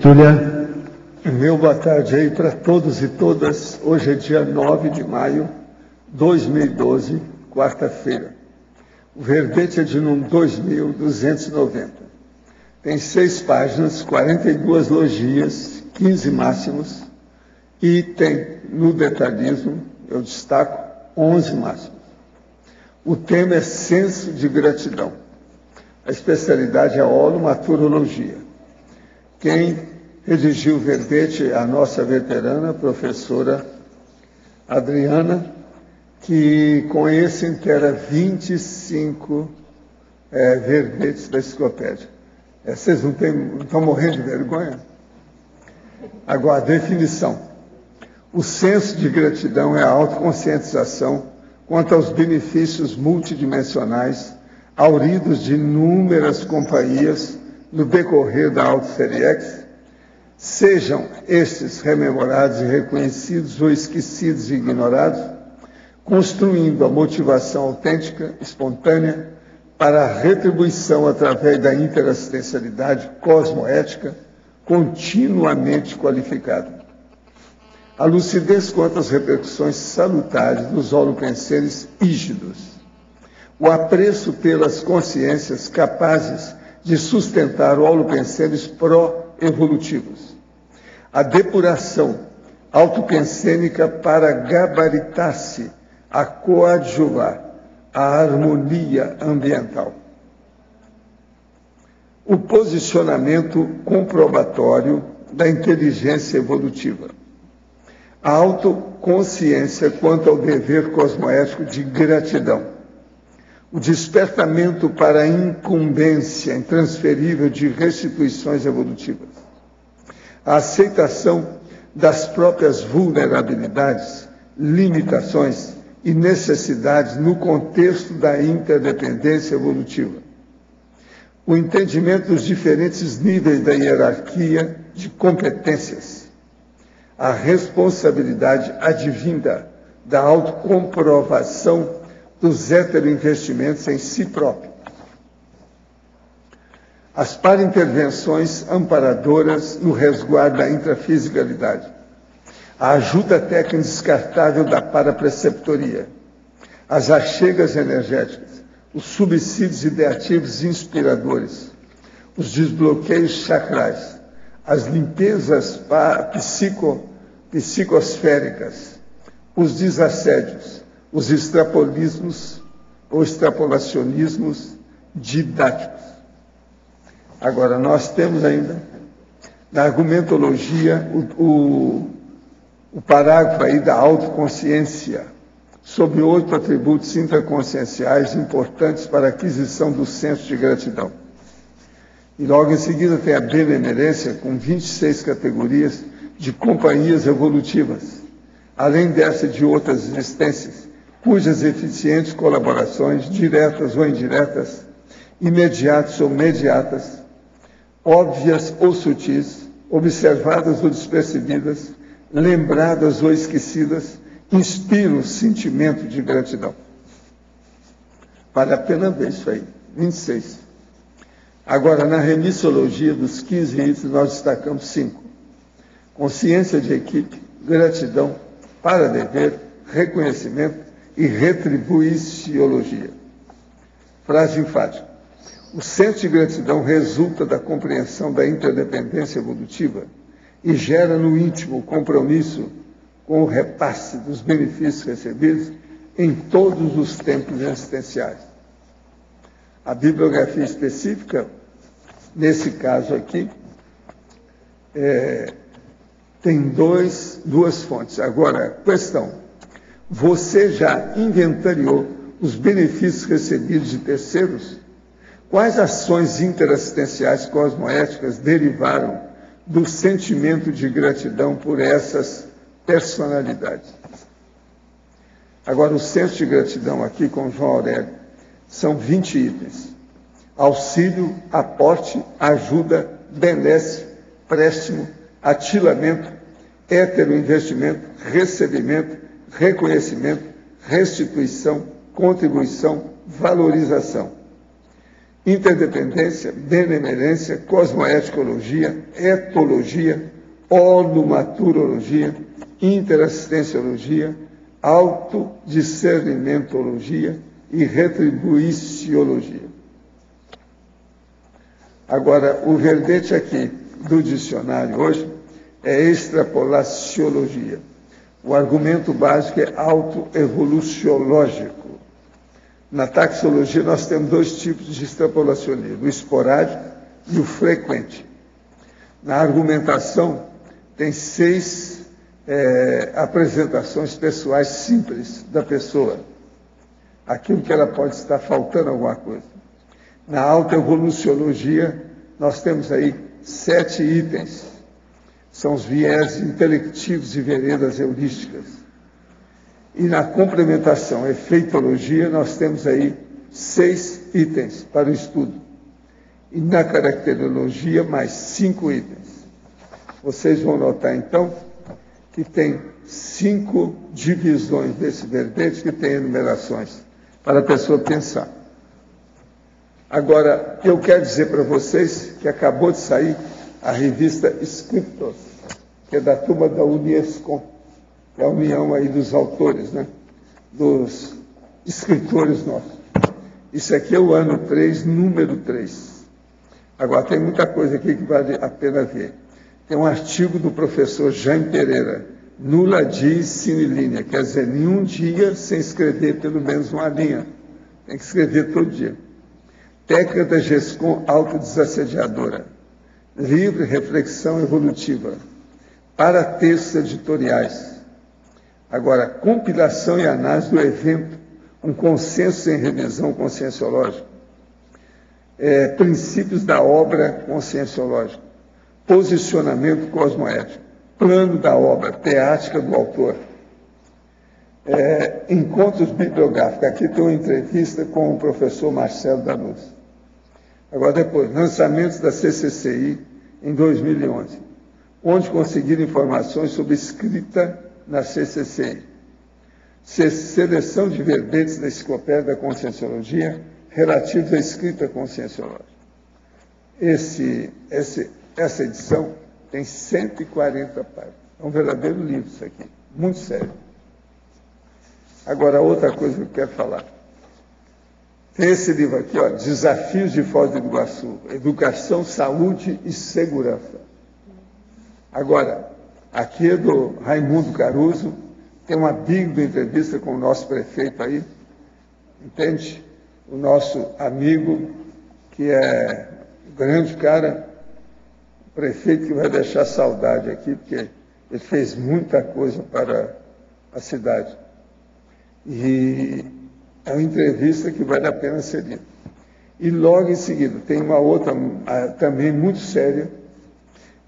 Túlia. Meu boa tarde aí para todos e todas. Hoje é dia 9 de maio de 2012, quarta-feira. O verbete é de número 2290. Tem 6 páginas, 42 logias, 15 máximos e tem, no detalhismo, eu destaco, 11 máximos. O tema é senso de gratidão. A especialidade é a holomaturologia. Quem redigiu o verbete é a nossa veterana, professora Adriana, que com esse inteira 25 verbetes da enciclopédia. Vocês não estão morrendo de vergonha? Agora, a definição. O senso de gratidão é a autoconscientização quanto aos benefícios multidimensionais auridos de inúmeras companhias no decorrer da Auto-Seriex, sejam estes rememorados e reconhecidos ou esquecidos e ignorados, construindo a motivação autêntica, espontânea, para a retribuição através da interassistencialidade cosmoética continuamente qualificada. A lucidez quanto às repercussões salutares dos holopenseres ígidos. O apreço pelas consciências capazes de sustentar holopenseres pró-evolutivos. A depuração autopensênica para gabaritar-se a coadjuvar a harmonia ambiental. O posicionamento comprobatório da inteligência evolutiva. A autoconsciência quanto ao dever cosmoético de gratidão. O despertamento para a incumbência intransferível de restituições evolutivas. A aceitação das próprias vulnerabilidades, limitações e necessidades no contexto da interdependência evolutiva. O entendimento dos diferentes níveis da hierarquia de competências. A responsabilidade advinda da autocomprovação dos heteroinvestimentos em si próprio. As paraintervenções amparadoras no resguardo da intrafisicalidade. A ajuda técnica descartável da parapreceptoria. As achegas energéticas. Os subsídios ideativos inspiradores. Os desbloqueios chakrais. As limpezas psicosféricas. Os desassédios. Os extrapolismos ou extrapolacionismos didáticos. Agora, nós temos ainda, na argumentologia, o parágrafo aí da autoconsciência, sobre 8 atributos intraconscienciais importantes para a aquisição do senso de gratidão. E logo em seguida tem a benemerência, com 26 categorias de companhias evolutivas, além dessa de outras existências, cujas eficientes colaborações, diretas ou indiretas, imediatas ou mediatas, óbvias ou sutis, observadas ou despercebidas, lembradas ou esquecidas, inspiram o sentimento de gratidão. Vale a pena ver isso aí, 26. Agora, na remissologia dos 15 itens, nós destacamos 5. Consciência de equipe, gratidão, para dever, reconhecimento e retribuiciologia. Frase enfática. O senso de gratidão resulta da compreensão da interdependência evolutiva e gera no íntimo o compromisso com o repasse dos benefícios recebidos em todos os tempos existenciais. A bibliografia específica, nesse caso aqui, tem duas fontes. Agora, questão. Você já inventariou os benefícios recebidos de terceiros? Quais ações interassistenciais cosmoéticas derivaram do sentimento de gratidão por essas personalidades? Agora, o senso de gratidão aqui com João Aurélio são 20 itens. Auxílio, aporte, ajuda, benesse, préstimo, atilamento, heteroinvestimento, recebimento, reconhecimento, restituição, contribuição, valorização. interdependência, benemerência, cosmoeticologia, etologia, onomaturologia, interassistenciologia, autodiscernimentologia e retribuiciologia. Agora, o verbete aqui do dicionário hoje é extrapolaciologia. O argumento básico é autoevoluciológico. Na taxologia, nós temos dois tipos de extrapolacionismo, o esporádico e o frequente. Na argumentação, tem 6 apresentações pessoais simples da pessoa. Aquilo que ela pode estar faltando alguma coisa. Na autoevoluciologia, nós temos aí 7 itens. São os viés intelectivos e veredas heurísticas. E na complementação, efeitologia, nós temos aí 6 itens para o estudo. E na caracterologia, mais 5 itens. Vocês vão notar, então, que tem 5 divisões desse verbete que tem enumerações, para a pessoa pensar. Agora, eu quero dizer para vocês que acabou de sair a revista Scriptos, que é da turma da Unesco, que é a união aí dos autores, né? Dos escritores nossos. Isso aqui é o ano 3, número 3. Agora, tem muita coisa aqui que vale a pena ver. Tem um artigo do professor Jaime Pereira, Nulla dies sine linea, quer dizer, nenhum dia sem escrever pelo menos uma linha. Tem que escrever todo dia. Técnica da GESCOM autodesassediadora. Livre reflexão evolutiva. Para textos editoriais. Agora, compilação e análise do evento, um consenso em revisão conscienciológica. Princípios da obra conscienciológica. Posicionamento cosmoético. Plano da obra, teática do autor. Encontros bibliográficos. Aqui tem uma entrevista com o professor Marcelo da Luz. Agora, depois, lançamentos da CCCI em 2011, onde conseguir informações sobre escrita na CCCI. Seleção de verbetes da enciclopédia da Conscienciologia relativos à escrita conscienciológica. Essa edição tem 140 páginas. É um verdadeiro livro isso aqui, muito sério. Agora, outra coisa que eu quero falar. Tem esse livro aqui, ó, Desafios de Foz do Iguaçu, Educação, Saúde e Segurança. Agora, aqui é do Raimundo Caruso, tem uma bíblia de entrevista com o nosso prefeito aí, entende? O nosso amigo, que é um grande cara, prefeito que vai deixar saudade aqui, porque ele fez muita coisa para a cidade. E é uma entrevista que vale a pena ser lida. E logo em seguida tem uma outra também muito séria,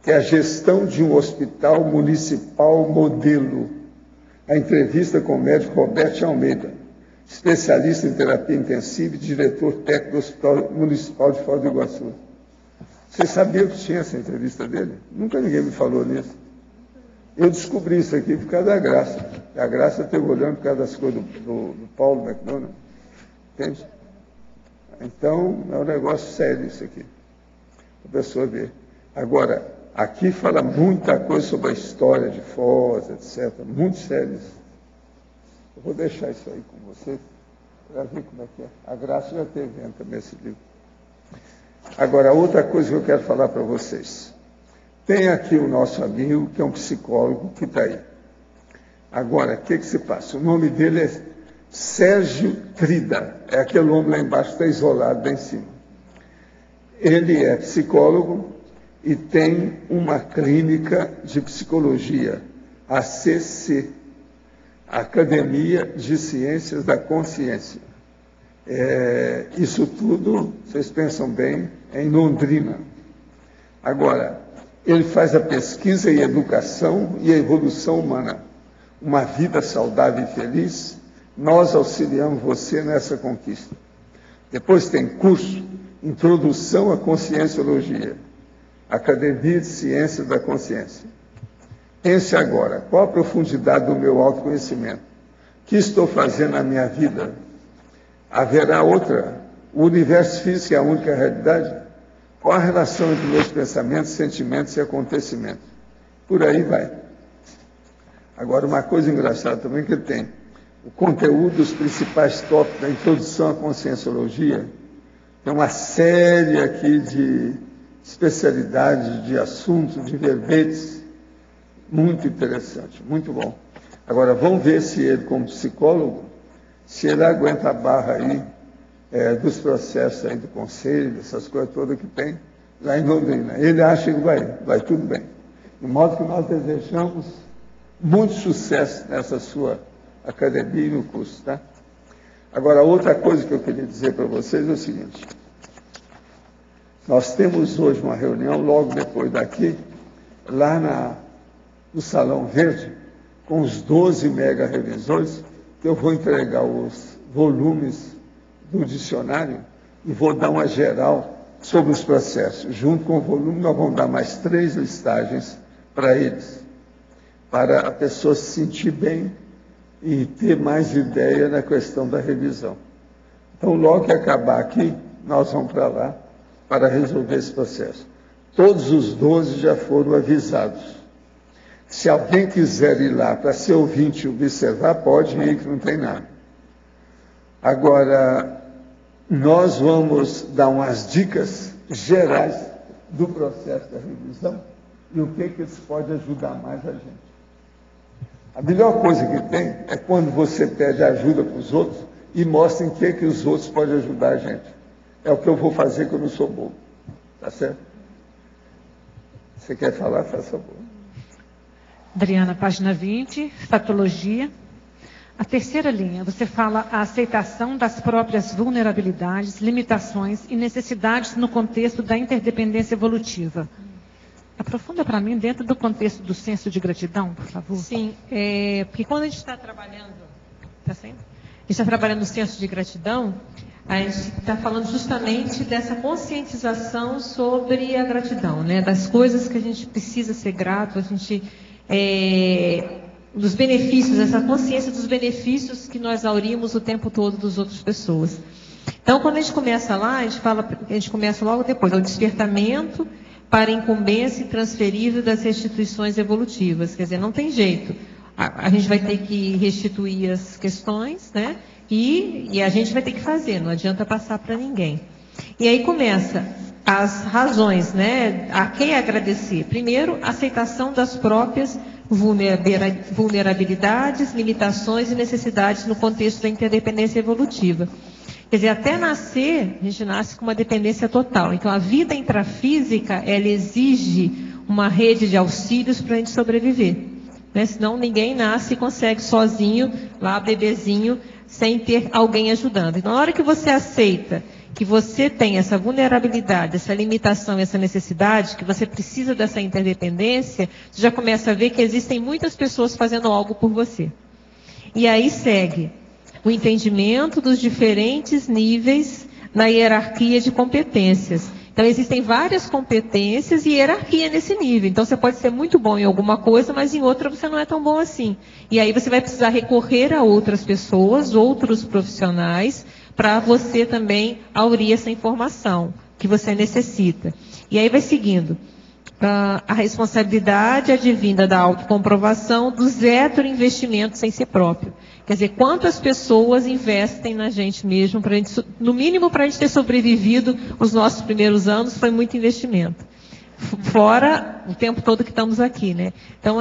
que é a gestão de um hospital municipal modelo. A entrevista com o médico Roberto Almeida, especialista em terapia intensiva e diretor técnico do Hospital Municipal de Foz do Iguaçu. Vocês sabiam que tinha essa entrevista dele? Nunca ninguém me falou nisso. Eu descobri isso aqui por causa da Graça. A Graça esteve olhando por causa das coisas do Paulo McDonald. Entende? Então, é um negócio sério isso aqui. A pessoa ver. Agora, aqui fala muita coisa sobre a história de Foz, etc. Muito sério isso. Eu vou deixar isso aí com vocês, para ver como é que é. A Graça já teve vendo também esse livro. Agora, outra coisa que eu quero falar para vocês. Tem aqui o nosso amigo, que é um psicólogo, que está aí. Agora, o que se passa? O nome dele é Sérgio Trida. É aquele homem lá embaixo, está isolado lá em cima. Ele é psicólogo e tem uma clínica de psicologia, ACC, Academia de Ciências da Consciência. Isso tudo, vocês pensam bem, é em Londrina. Agora, ele faz a pesquisa e educação e a evolução humana. Uma vida saudável e feliz, nós auxiliamos você nessa conquista. Depois tem curso, Introdução à Conscienciologia, Academia de Ciências da Consciência. Pense agora, qual a profundidade do meu autoconhecimento? O que estou fazendo na minha vida? Haverá outra O universo físico é a única realidade? Qual a relação entre meus pensamentos, sentimentos e acontecimentos? Por aí vai. Agora, uma coisa engraçada também que tem, o conteúdo dos principais tópicos da introdução à conscienciologia, tem uma série aqui de especialidades, de assuntos, de verbetes, muito interessante, muito bom. Agora, vamos ver se ele, como psicólogo, se ele aguenta a barra aí dos processos aí do conselho, dessas coisas todas que tem lá em Londrina. Ele acha que vai tudo bem. De modo que nós desejamos muito sucesso nessa sua academia e no curso, tá? Agora, outra coisa que eu queria dizer para vocês é o seguinte. Nós temos hoje uma reunião, logo depois daqui, lá no Salão Verde, com os 12 mega-revisores, que eu vou entregar os volumes do dicionário e vou dar uma geral sobre os processos. Junto com o volume, nós vamos dar mais 3 listagens para eles, para a pessoa se sentir bem e ter mais ideia na questão da revisão. Então, logo que acabar aqui, nós vamos para lá para resolver esse processo. Todos os 12 já foram avisados. Se alguém quiser ir lá para ser ouvinte e observar, pode ir, que não tem nada. Agora, nós vamos dar umas dicas gerais do processo da revisão e o que isso pode ajudar mais a gente. A melhor coisa que tem é quando você pede ajuda para os outros e mostra em que os outros podem ajudar a gente. É o que eu vou fazer quando eu sou bobo. Tá certo? Você quer falar? Faça favor. Adriana, página 20, fatologia. A terceira linha, você fala a aceitação das próprias vulnerabilidades, limitações e necessidades no contexto da interdependência evolutiva. Aprofunda para mim dentro do contexto do senso de gratidão, por favor. Sim, porque quando a gente está trabalhando, a gente está trabalhando no senso de gratidão, a gente está falando justamente dessa conscientização sobre a gratidão, né? Das coisas que a gente precisa ser grato, a gente dos benefícios, essa consciência dos benefícios que nós aurimos o tempo todo das outras pessoas. Então, quando a gente começa lá, a gente começa logo depois, é o despertamento para a incumbência intransferível das restituições evolutivas. Quer dizer, não tem jeito. A gente vai ter que restituir as questões, né? E a gente vai ter que fazer, não adianta passar para ninguém. E aí começa as razões, né? A quem agradecer? Primeiro, aceitação das próprias vulnerabilidades, limitações e necessidades no contexto da interdependência evolutiva. Quer dizer, até nascer, a gente nasce com uma dependência total. Então, a vida intrafísica, ela exige uma rede de auxílios para a gente sobreviver. Né? Senão, ninguém nasce e consegue sozinho, lá, bebezinho, sem ter alguém ajudando. Então, na hora que você aceita que você tem essa vulnerabilidade, essa limitação, essa necessidade, que você precisa dessa interdependência, você já começa a ver que existem muitas pessoas fazendo algo por você. E aí segue o entendimento dos diferentes níveis na hierarquia de competências. Então, existem várias competências e hierarquia nesse nível. Então, você pode ser muito bom em alguma coisa, mas em outra você não é tão bom assim. E aí você vai precisar recorrer a outras pessoas, outros profissionais, para você também aurir essa informação que você necessita. E aí vai seguindo. A responsabilidade advinda da autocomprovação dos heteroinvestimentos em si próprio. Quer dizer, quantas pessoas investem na gente mesmo, pra gente, no mínimo para a gente ter sobrevivido os nossos primeiros anos, foi muito investimento. Fora o tempo todo que estamos aqui, né? Então,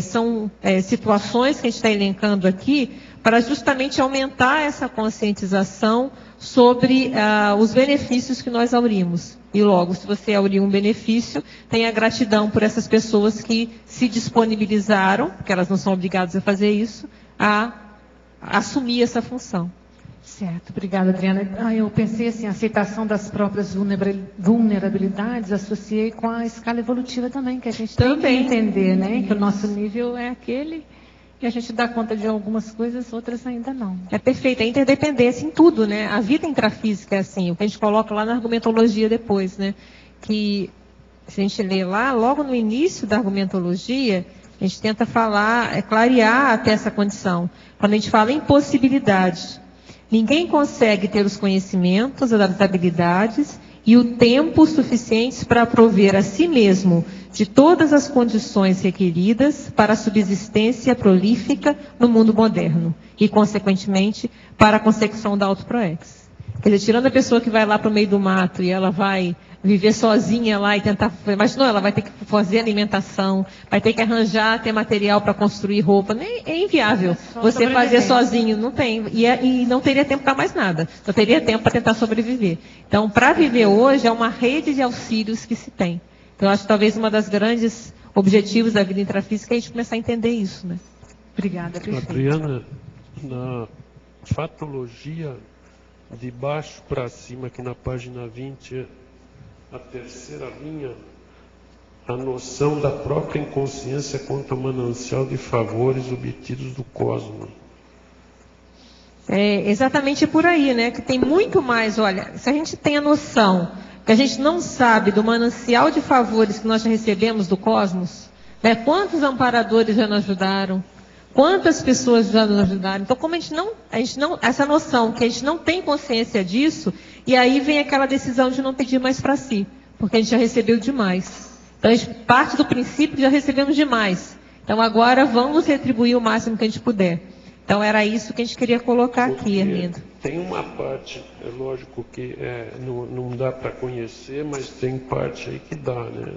são situações que a gente está elencando aqui para justamente aumentar essa conscientização sobre os benefícios que nós aurimos. E logo, se você aurir um benefício, tenha gratidão por essas pessoas que se disponibilizaram, porque elas não são obrigadas a fazer isso, a assumir essa função. Certo, obrigada, Adriana. Eu pensei assim, a aceitação das próprias vulnerabilidades, associei com a escala evolutiva também, que a gente tem que entender, né? Que o nosso nível é aquele e a gente dá conta de algumas coisas, outras ainda não. É perfeito, a interdependência em tudo, né? A vida intrafísica é assim, o que a gente coloca lá na argumentologia depois, né? Que, se a gente lê lá, logo no início da argumentologia, a gente tenta falar, clarear até essa condição. Quando a gente fala em possibilidade, Ninguém consegue ter os conhecimentos, as habilidades e o tempo suficientes para prover a si mesmo de todas as condições requeridas para a subsistência prolífica no mundo moderno e, consequentemente, para a consecução da autoproex. Quer dizer, tirando a pessoa que vai lá para o meio do mato e ela vai viver sozinha lá e tentar... Mas não, ela vai ter que fazer alimentação, vai ter que arranjar, ter material para construir roupa. É inviável você fazer sozinho, não tem. E não teria tempo para mais nada. Só teria tempo para tentar sobreviver. Então, para viver hoje, é uma rede de auxílios que se tem. Então, eu acho que talvez uma das grandes objetivos da vida intrafísica é a gente começar a entender isso, né? Obrigada, prefeita. Adriana, na fatologia, de baixo para cima, aqui na página 20, a terceira linha, a noção da própria inconsciência quanto ao manancial de favores obtidos do cosmos. É exatamente por aí, né? Que tem muito mais, olha, se a gente tem a noção que a gente não sabe do manancial de favores que nós já recebemos do cosmos, né? Quantos amparadores já nos ajudaram? Quantas pessoas já nos ajudaram? Então, como a gente não, essa noção que a gente não tem consciência disso, e aí vem aquela decisão de não pedir mais para si, porque a gente já recebeu demais. Então, a gente parte do princípio que já recebemos demais. Então, agora vamos retribuir o máximo que a gente puder. Então, era isso que a gente queria colocar aqui, Arlindo. Tem uma parte, é lógico que não dá para conhecer, mas tem parte aí que dá, né?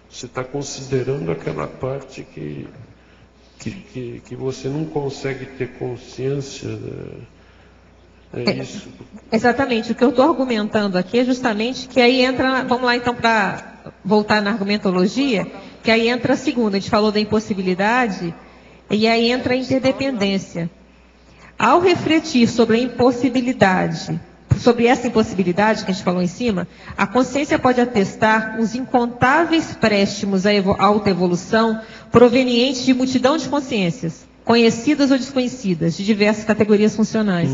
Você está considerando aquela parte que você não consegue ter consciência, isso. Exatamente, o que eu estou argumentando aqui é justamente que aí entra, vamos lá então para voltar na argumentologia, que aí entra a segunda, a gente falou da impossibilidade, e aí entra a interdependência. Ao refletir sobre a impossibilidade, sobre essa impossibilidade que a gente falou em cima, a consciência pode atestar os incontáveis préstimos à autoevolução provenientes de multidão de consciências, conhecidas ou desconhecidas, de diversas categorias funcionais.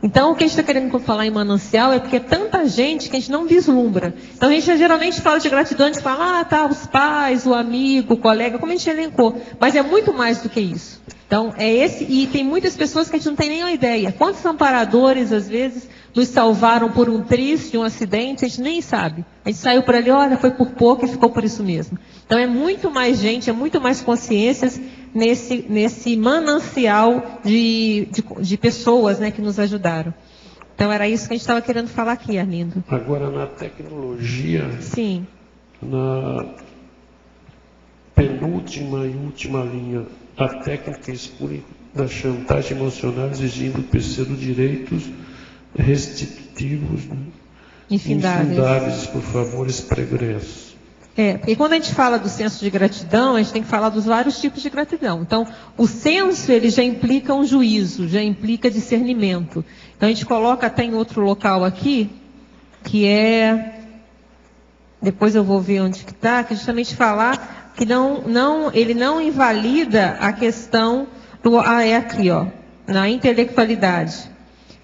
Então, o que a gente está querendo falar em manancial é porque é tanta gente que a gente não vislumbra. Então, a gente geralmente fala de gratidão, a gente fala, os pais, o amigo, o colega, como a gente elencou. Mas é muito mais do que isso. Então, e tem muitas pessoas que a gente não tem nem uma ideia. Quantos amparadores, às vezes, nos salvaram por um triste, um acidente, a gente nem sabe. A gente saiu por ali, olha, foi por pouco e ficou por isso mesmo. Então, é muito mais gente, é muito mais consciências nesse manancial de pessoas, né, que nos ajudaram. Então, era isso que a gente estava querendo falar aqui, Arlindo. Agora, na tecnologia, sim, na penúltima e última linha, a técnica espúria da chantagem emocional exigindo pseudo-direitos restritivos, infindáveis por favores pregressos. Porque quando a gente fala do senso de gratidão, a gente tem que falar dos vários tipos de gratidão. Então, o senso, ele já implica um juízo, já implica discernimento. Então, a gente coloca até em outro local aqui, que depois eu vou ver onde que está, que é justamente falar que ele não invalida a questão aqui, na intelectualidade.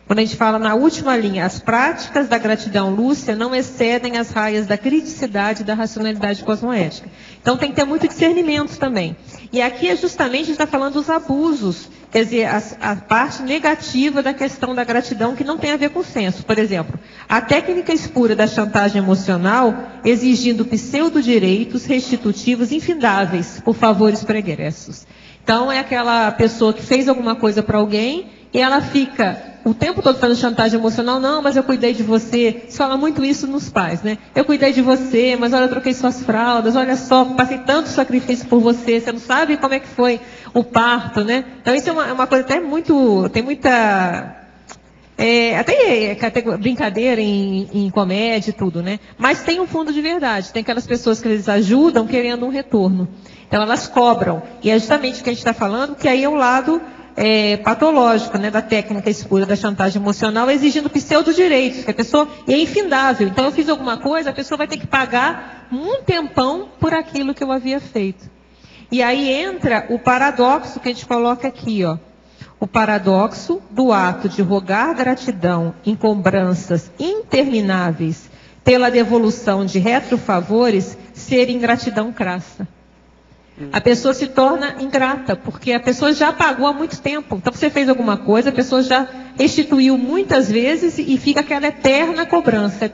Quando a gente fala na última linha, as práticas da gratidão lúcia não excedem as raias da criticidade e da racionalidade cosmoética. Então tem que ter muito discernimento também. E aqui é justamente, a gente está falando dos abusos, quer dizer, a parte negativa da questão da gratidão que não tem a ver com o senso. Por exemplo, a técnica espúria da chantagem emocional exigindo pseudo-direitos restitutivos infindáveis por favores pregressos. Então é aquela pessoa que fez alguma coisa para alguém e ela fica o tempo todo fazendo chantagem emocional, não, mas eu cuidei de você. Se fala muito isso nos pais, né? Eu cuidei de você, mas olha, eu troquei suas fraldas, olha só, passei tanto sacrifício por você, você não sabe como é que foi o parto, né? Então isso é uma coisa até muito, tem muita... até brincadeira em comédia e tudo, né? Mas tem um fundo de verdade. Tem aquelas pessoas que eles ajudam querendo um retorno. Então elas cobram. E é justamente o que a gente está falando, que aí é o lado patológico, né, da técnica espúria da chantagem emocional, exigindo pseudo-direitos, que a pessoa é infindável. Então eu fiz alguma coisa, a pessoa vai ter que pagar um tempão por aquilo que eu havia feito. E aí entra o paradoxo que a gente coloca aqui, o paradoxo do ato de rogar gratidão em cobranças intermináveis pela devolução de retrofavores ser ingratidão crassa. a pessoa se torna ingrata, porque a pessoa já pagou há muito tempo. Então, você fez alguma coisa, a pessoa já restituiu muitas vezes e fica aquela eterna cobrança.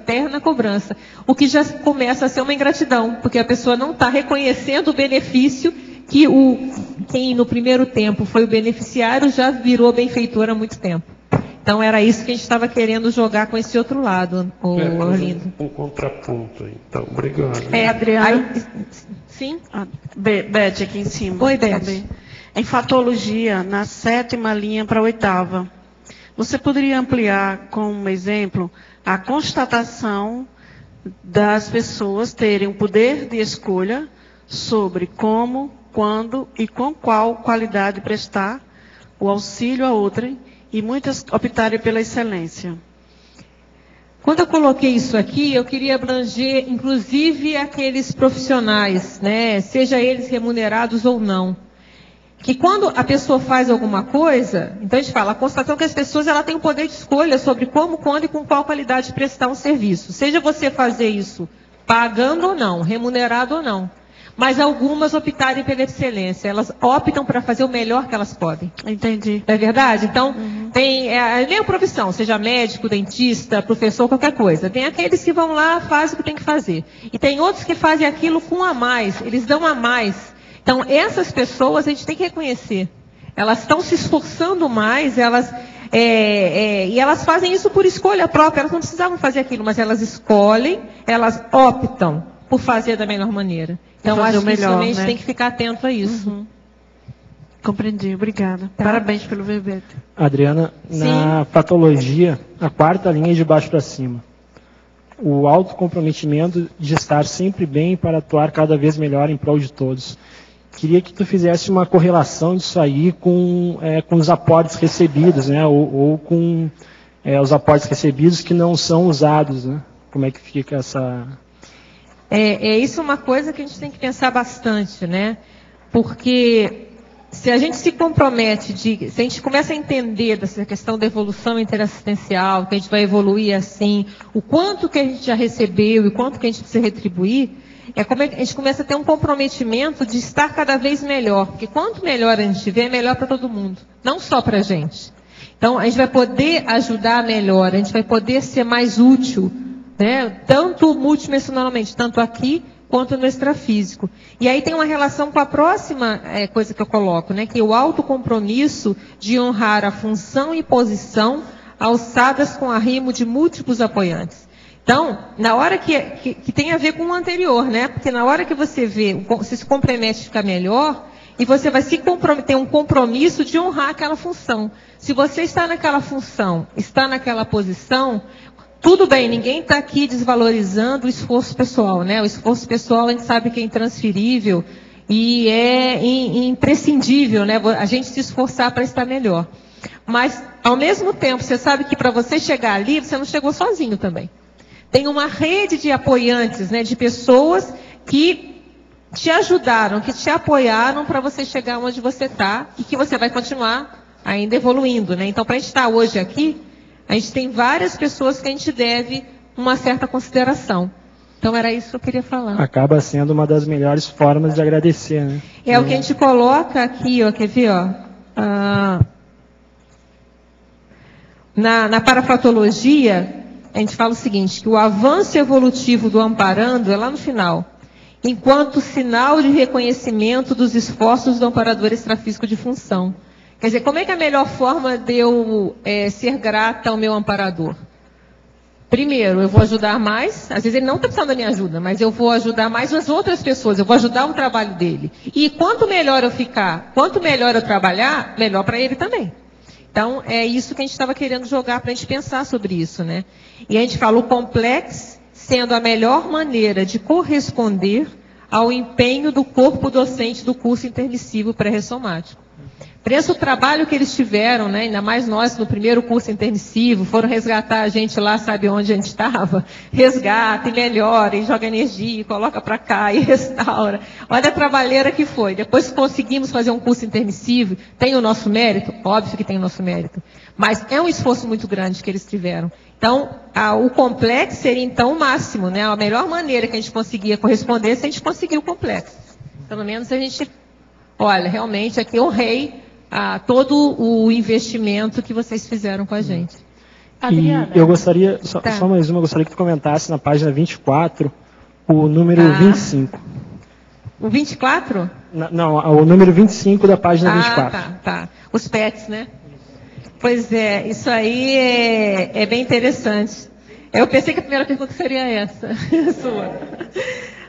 O que já começa a ser uma ingratidão, porque a pessoa não está reconhecendo o benefício que quem no primeiro tempo foi o beneficiário já virou benfeitor há muito tempo. Então, era isso que a gente estava querendo jogar com esse outro lado, Orlindo. Um contraponto aí. Então, obrigado. Adriana. Sim? Beth, aqui em cima. Oi, Beth. Também. Em fatologia, na 7ª linha para a 8ª, você poderia ampliar como exemplo a constatação das pessoas terem o poder de escolha sobre como, quando e com qual qualidade prestar o auxílio a outrem, e muitas optarem pela excelência. Quando eu coloquei isso aqui, eu queria abranger, inclusive, aqueles profissionais, né, seja eles remunerados ou não, que quando a pessoa faz alguma coisa, então a gente fala, a constatação que as pessoas ela têm o poder de escolha sobre como, quando e com qual qualidade prestar um serviço. Seja você fazer isso pagando ou não, remunerado ou não. Mas algumas optarem pela excelência. Elas optam para fazer o melhor que elas podem. Entendi. Não é verdade? Então, tem nem a profissão, seja médico, dentista, professor, qualquer coisa. Tem aqueles que vão lá, fazem o que tem que fazer. E tem outros que fazem aquilo com a mais. Eles dão a mais. Então, essas pessoas a gente tem que reconhecer. Elas estão se esforçando mais, e elas fazem isso por escolha própria. Elas não precisavam fazer aquilo, mas elas escolhem, elas optam por fazer da melhor maneira. Então, acho que a gente tem que ficar atento a isso. Compreendi, obrigada. Tá. Parabéns pelo verbete. Adriana, na patologia, a 4ª linha de baixo para cima. O autocomprometimento de estar sempre bem para atuar cada vez melhor em prol de todos. Queria que tu fizesse uma correlação disso aí com os aportes recebidos, né? Ou com os aportes recebidos que não são usados, né? Como é que fica essa... Isso é uma coisa que a gente tem que pensar bastante, né? Porque se a gente se compromete, se a gente começa a entender dessa questão da evolução interassistencial, que a gente vai evoluir assim, o quanto que a gente já recebeu e o quanto que a gente precisa retribuir, como a gente começa a ter um comprometimento de estar cada vez melhor. Porque quanto melhor a gente estiver, é melhor para todo mundo, não só para a gente. Então, a gente vai poder ajudar melhor, a gente vai poder ser mais útil, né? Tanto multidimensionalmente, tanto aqui quanto no extrafísico. E aí tem uma relação com a próxima coisa que eu coloco, né? Que é o autocompromisso de honrar a função e posição alçadas com arrimo de múltiplos apoiantes. Então, na hora que tem a ver com o anterior, né? Porque na hora que você se compromete a ficar melhor, e você vai se comprometer, um compromisso de honrar aquela função. Se você está naquela função, está naquela posição, tudo bem, ninguém está aqui desvalorizando o esforço pessoal, né? O esforço pessoal a gente sabe que é intransferível e é imprescindível, né? A gente se esforçar para estar melhor. Mas, ao mesmo tempo, você sabe que para você chegar ali, você não chegou sozinho também. Tem uma rede de apoiantes, né? De pessoas que te ajudaram, que te apoiaram para você chegar onde você está e que você vai continuar ainda evoluindo, né? Então, para a gente estar hoje aqui, a gente tem várias pessoas que a gente deve uma certa consideração. Então, era isso que eu queria falar. Acaba sendo uma das melhores formas de agradecer, né? É o que a gente coloca aqui, ó, quer ver, ó? Na parapatologia, a gente fala o seguinte, que o avanço evolutivo do amparando é lá no final, enquanto sinal de reconhecimento dos esforços do amparador extrafísico de função. Quer dizer, como é que é a melhor forma de eu ser grata ao meu amparador? Primeiro, eu vou ajudar mais. Às vezes ele não está precisando da minha ajuda, mas eu vou ajudar mais as outras pessoas. Eu vou ajudar o trabalho dele. E quanto melhor eu ficar, quanto melhor eu trabalhar, melhor para ele também. Então, é isso que a gente estava querendo jogar para a gente pensar sobre isso, né? E a gente fala o complexo sendo a melhor maneira de corresponder ao empenho do corpo docente do curso intermissivo pré-ressomático. Preço o trabalho que eles tiveram, né? Ainda mais nós no primeiro curso intermissivo, foram resgatar a gente lá, sabe onde a gente estava? Resgata e melhora, e joga energia, e coloca para cá e restaura. Olha a trabalheira que foi. Depois conseguimos fazer um curso intermissivo, tem o nosso mérito? Óbvio que tem o nosso mérito. Mas é um esforço muito grande que eles tiveram. Então, o complexo seria então o máximo, né? A melhor maneira que a gente conseguia corresponder se a gente conseguir o complexo. Pelo menos a gente, olha, realmente aqui eu honrei todo o investimento que vocês fizeram com a gente. Adriana. E eu gostaria, só mais uma, eu gostaria que tu comentasse na página 24, o número 25. O 24? Não, o número 25 da página 24. Tá. Os PETs, né? Pois é, isso aí é bem interessante. Eu pensei que a primeira pergunta seria essa, sua.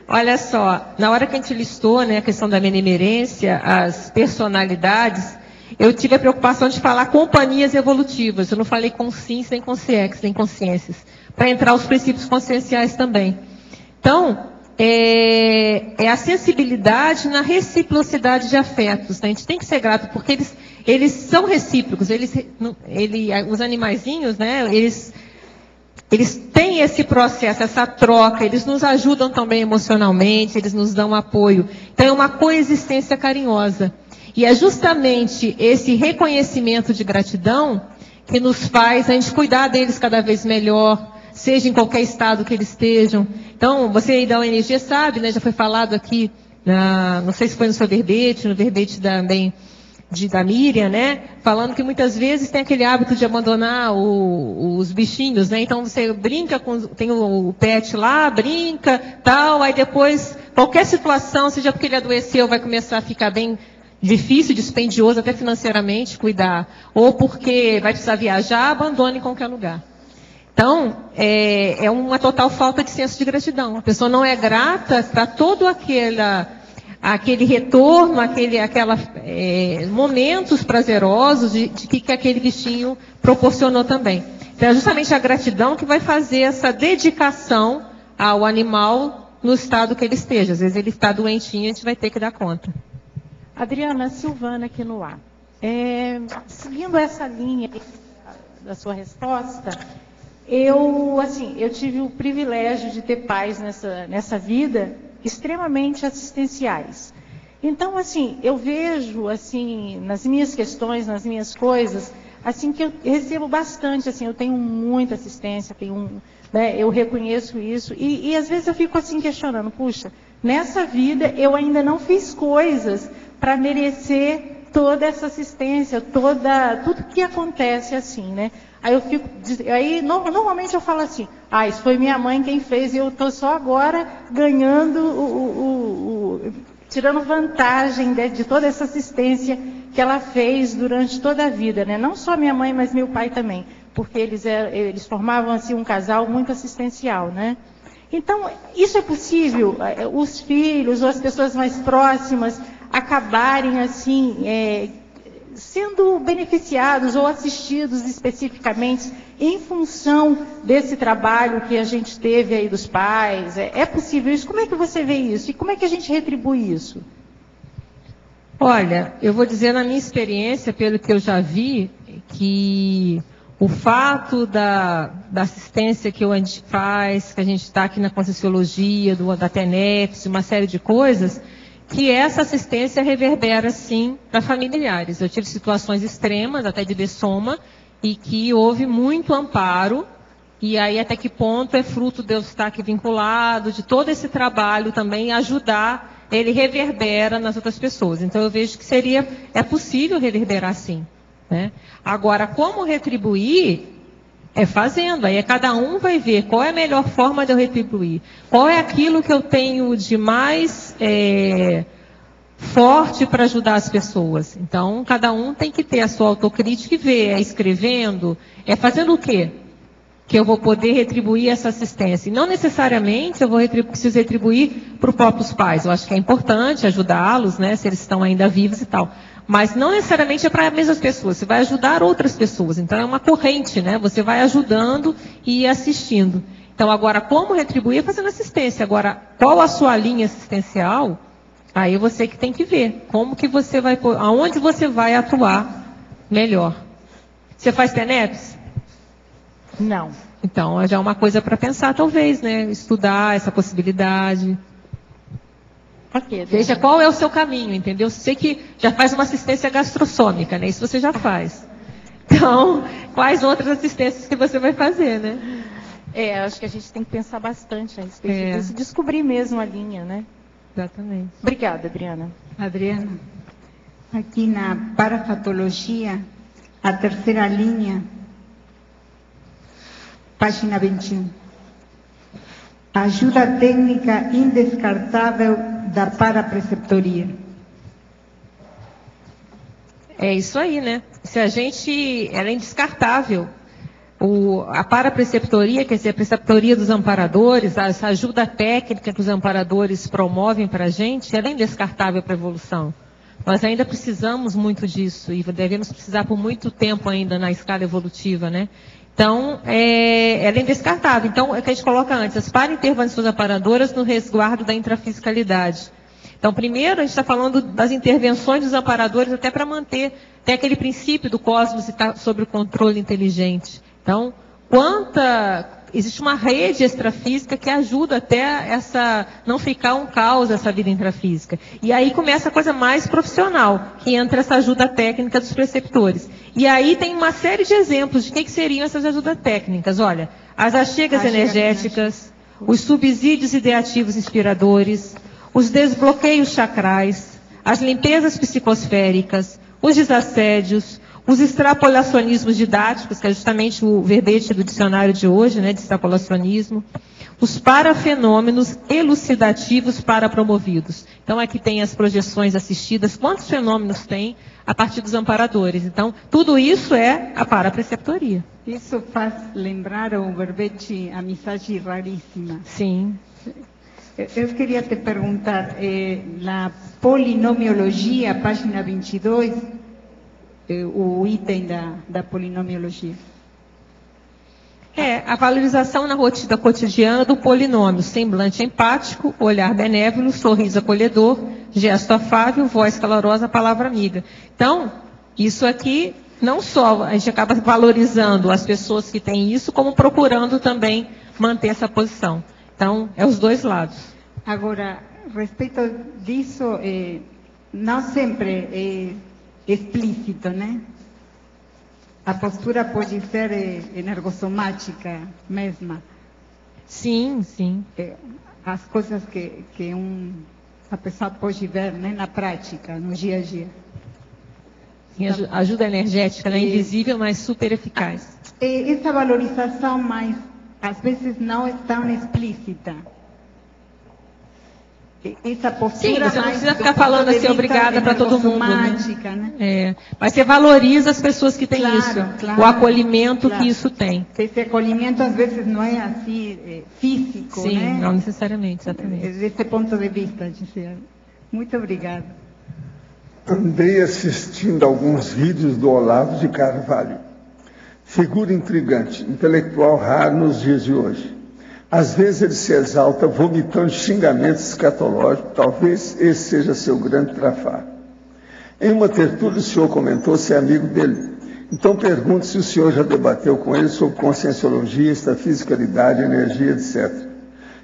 Olha só, na hora que a gente listou, né, a questão da benemerência, as personalidades, eu tive a preocupação de falar companhias evolutivas. Eu não falei consciência, nem consciência, nem consciências. Para entrar os princípios conscienciais também. Então, é a sensibilidade na reciprocidade de afetos. Né? A gente tem que ser grato, porque eles são recíprocos. Os animaizinhos, né, eles têm esse processo, essa troca, eles nos ajudam também emocionalmente, eles nos dão apoio. Então, é uma coexistência carinhosa. E é justamente esse reconhecimento de gratidão que nos faz a gente cuidar deles cada vez melhor, seja em qualquer estado que eles estejam. Então, você aí da ONG sabe, né, já foi falado aqui, não sei se foi no seu verbete, no verbete também da Miriam, né, falando que muitas vezes tem aquele hábito de abandonar os bichinhos, né, então você brinca tem o pet lá, brinca, tal, aí depois, qualquer situação, seja porque ele adoeceu, vai começar a ficar bem difícil, dispendioso, até financeiramente, cuidar, ou porque vai precisar viajar, abandona em qualquer lugar. Então, é uma total falta de senso de gratidão. A pessoa não é grata para todo aquele retorno, momentos prazerosos de que aquele bichinho proporcionou também. Então, é justamente a gratidão que vai fazer essa dedicação ao animal no estado que ele esteja. Às vezes ele está doentinho, a gente vai ter que dar conta. Adriana, Silvana aqui no ar. Seguindo essa linha da sua resposta, eu tive o privilégio de ter pais nessa vida extremamente assistenciais. Então, eu vejo, nas minhas questões, nas minhas coisas, que eu recebo bastante, eu tenho muita assistência, eu reconheço isso, e às vezes eu fico questionando, puxa, nessa vida eu ainda não fiz coisas para merecer toda essa assistência, tudo que acontece né? Aí normalmente eu falo isso foi minha mãe quem fez, e eu estou só agora ganhando, tirando vantagem de toda essa assistência que ela fez durante toda a vida, né? Não só minha mãe, mas meu pai também, porque eles formavam um casal muito assistencial, né? Então, isso é possível, os filhos ou as pessoas mais próximas acabarem sendo beneficiados ou assistidos especificamente em função desse trabalho que a gente teve aí dos pais. É possível isso? Como é que você vê isso? E como é que a gente retribui isso? Olha, eu vou dizer na minha experiência, pelo que eu já vi, que o fato da assistência que a gente faz, que a gente está aqui na Conscienciologia, da TENEPS, uma série de coisas, que essa assistência reverbera, sim, para familiares. Eu tive situações extremas, até de dessoma, e que houve muito amparo, e aí até que ponto é fruto de eu estar aqui vinculado, de todo esse trabalho também ajudar, ele reverbera nas outras pessoas. Então eu vejo que é possível reverberar sim. Né? Agora, como retribuir? É fazendo, aí cada um vai ver qual é a melhor forma de eu retribuir. Qual é aquilo que eu tenho de mais forte para ajudar as pessoas. Então, cada um tem que ter a sua autocrítica e ver, é escrevendo, é fazendo o quê? Que eu vou poder retribuir essa assistência. E não necessariamente eu preciso retribuir para os próprios pais. Eu acho que é importante ajudá-los, né, se eles estão ainda vivos e tal. Mas não necessariamente é para as mesmas pessoas, você vai ajudar outras pessoas. Então é uma corrente, né? Você vai ajudando e assistindo. Então agora, como retribuir? Fazendo assistência. Agora, qual a sua linha assistencial? Aí você que tem que ver. Como que você vai, aonde você vai atuar melhor. Você faz TENEPS? Não. Então já é uma coisa para pensar, talvez, né? Estudar essa possibilidade. Okay, veja qual é o seu caminho, entendeu? Você que já faz uma assistência gastrossômica, né? Isso você já faz. Então, quais outras assistências que você vai fazer, né? Acho que a gente tem que pensar bastante a respeito disso, descobrir mesmo a linha, né? Exatamente. Obrigada, Adriana. Adriana, aqui na parafatologia, a terceira linha, página 21. Ajuda técnica indescartável da parapreceptoria. É isso aí, né? Se a gente, ela é indescartável. A parapreceptoria, quer dizer, a preceptoria dos amparadores, essa ajuda técnica que os amparadores promovem para a gente, ela é indescartável para a evolução. Nós ainda precisamos muito disso e devemos precisar por muito tempo ainda na escala evolutiva, né? Então, ela é indescartável. Então, é o que a gente coloca antes, as para-intervenções amparadoras no resguardo da intrafisicalidade. Então, primeiro, a gente está falando das intervenções dos amparadores até para manter até aquele princípio do cosmos estar sob o controle inteligente. Então, existe uma rede extrafísica que ajuda até não ficar um caos essa vida intrafísica. E aí começa a coisa mais profissional, que entra essa ajuda técnica dos preceptores. E aí tem uma série de exemplos de que seriam essas ajudas técnicas. Olha, as achegas energéticas, os subsídios ideativos inspiradores, os desbloqueios chacrais, as limpezas psicosféricas, os desassédios, os extrapolacionismos didáticos, que é justamente o verbete do dicionário de hoje, né, de extrapolacionismo, os parafenômenos elucidativos parapromovidos. Então, aqui tem as projeções assistidas, quantos fenômenos tem a partir dos amparadores. Então, tudo isso é a parapreceptoria. Isso faz lembrar o verbete amizade raríssima. Sim. Eu queria te perguntar, na polinomiologia, página 22, o item da polinomiologia. A valorização na rotina cotidiana do polinômio, semblante empático, olhar benévolo, sorriso acolhedor, gesto afável, voz calorosa, palavra amiga. Então, isso aqui, não só a gente acaba valorizando as pessoas que têm isso, como procurando também manter essa posição. Então, é os dois lados. Agora, respeito disso, não sempre é explícito, né? A postura pode ser energossomática mesma. Sim, sim. As coisas que a pessoa pode ver, né, na prática, no dia a dia. Sim, ajuda energética, né? Invisível, mas super eficaz. Essa valorização, mas às vezes não é tão explícita. Essa postura. Sim, você não precisa ficar falando assim, obrigada para todo mundo. Né? Mas você valoriza as pessoas que têm isso. Claro, o acolhimento que isso tem. Esse acolhimento às vezes não é assim físico, sim, né? Não necessariamente, exatamente. Desse ponto de vista, Gisele. Muito obrigada. Andei assistindo alguns vídeos do Olavo de Carvalho. Figura intrigante, intelectual raro nos dias de hoje. Às vezes ele se exalta vomitando xingamentos escatológicos, talvez esse seja seu grande trafar. Em uma tertúlia o senhor comentou ser amigo dele. Então pergunto se o senhor já debateu com ele sobre conscienciologia, extrafisicalidade, energia, etc.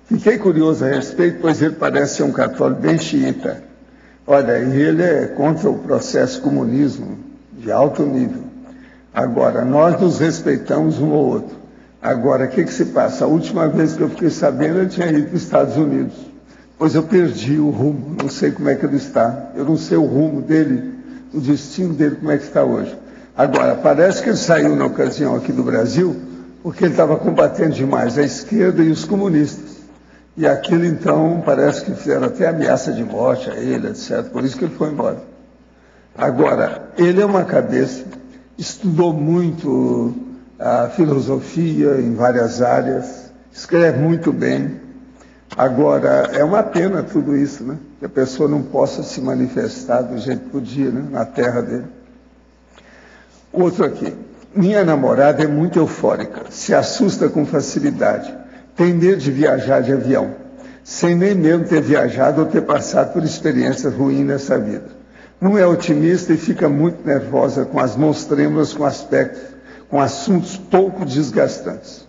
Fiquei curioso a respeito, pois ele parece ser um católico bem xiita. Olha, e ele é contra o processo comunismo de alto nível. Agora, nós nos respeitamos um ao outro. Agora, o que se passa? A última vez que eu fiquei sabendo, ele tinha ido para os Estados Unidos. Pois eu perdi o rumo, não sei como é que ele está. Eu não sei o rumo dele, o destino dele, como é que está hoje. Agora, parece que ele saiu na ocasião aqui do Brasil, porque ele estava combatendo demais a esquerda e os comunistas. E aquilo, então, parece que fizeram até ameaça de morte a ele, etc. Por isso que ele foi embora. Agora, ele é uma cabeça, estudou muito a filosofia em várias áreas, escreve muito bem. Agora, é uma pena tudo isso, né? Que a pessoa não possa se manifestar do jeito que podia, né? Na terra dele. Outro aqui. Minha namorada é muito eufórica, se assusta com facilidade, tem medo de viajar de avião, sem nem mesmo ter viajado ou ter passado por experiências ruins nessa vida. Não é otimista e fica muito nervosa com as mãos trêmulas com assuntos pouco desgastantes.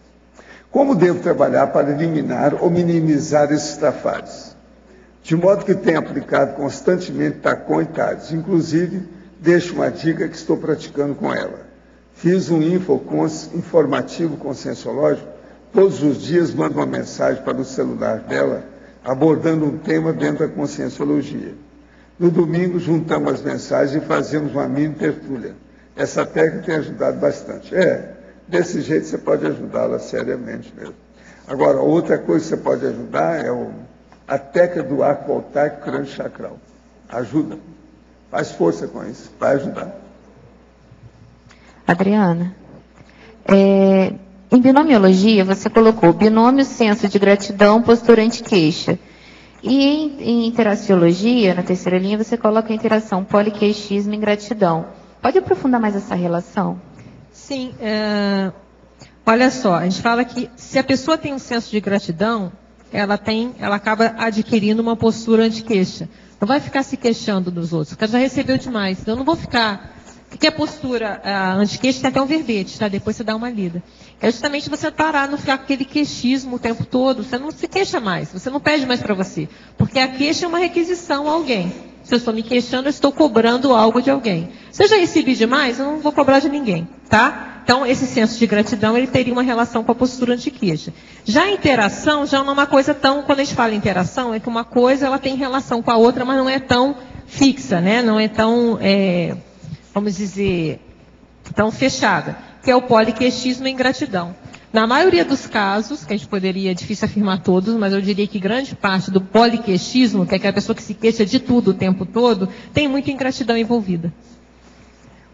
Como devo trabalhar para eliminar ou minimizar esses trafares? De modo que tenho aplicado constantemente tacon e TADS. Inclusive, deixo uma dica que estou praticando com ela. Fiz um informativo conscienciológico, todos os dias mando uma mensagem para o celular dela, abordando um tema dentro da conscienciologia. No domingo, juntamos as mensagens e fazemos uma mini tertúlia. Essa técnica tem ajudado bastante. Desse jeito você pode ajudá-la seriamente mesmo. Agora, outra coisa que você pode ajudar é a técnica do arco voltaico crânio-chacral. Ajuda. Faz força com isso. Vai ajudar. Adriana, em binomiologia você colocou binômio senso de gratidão, postura anti-queixa. E em interaciologia, na terceira linha, você coloca a interação poliqueixismo e ingratidão. Pode aprofundar mais essa relação? Sim. Olha só, a gente fala que se a pessoa tem um senso de gratidão, ela acaba adquirindo uma postura anti-queixa. Não vai ficar se queixando dos outros, porque já recebeu demais. Então, eu não vou ficar... O que é postura anti-queixa? Tem até um verbete, tá? Depois você dá uma lida. É justamente você parar, não ficar com aquele queixismo o tempo todo. Você não se queixa mais, você não pede mais para você. Porque a queixa é uma requisição a alguém. Se eu estou me queixando, eu estou cobrando algo de alguém. Se eu já recebi demais, eu não vou cobrar de ninguém, tá? Então, esse senso de gratidão, ele teria uma relação com a postura anti-queixa. Já a interação, já não é uma coisa tão... Quando a gente fala em interação, é que uma coisa, ela tem relação com a outra, mas não é tão fixa, né? Não é tão... vamos dizer, tão fechada, que é o poliqueixismo e ingratidão. Na maioria dos casos, que a gente poderia, difícil afirmar todos, mas eu diria que grande parte do poliqueixismo, que é aquela pessoa que se queixa de tudo o tempo todo, tem muita ingratidão envolvida.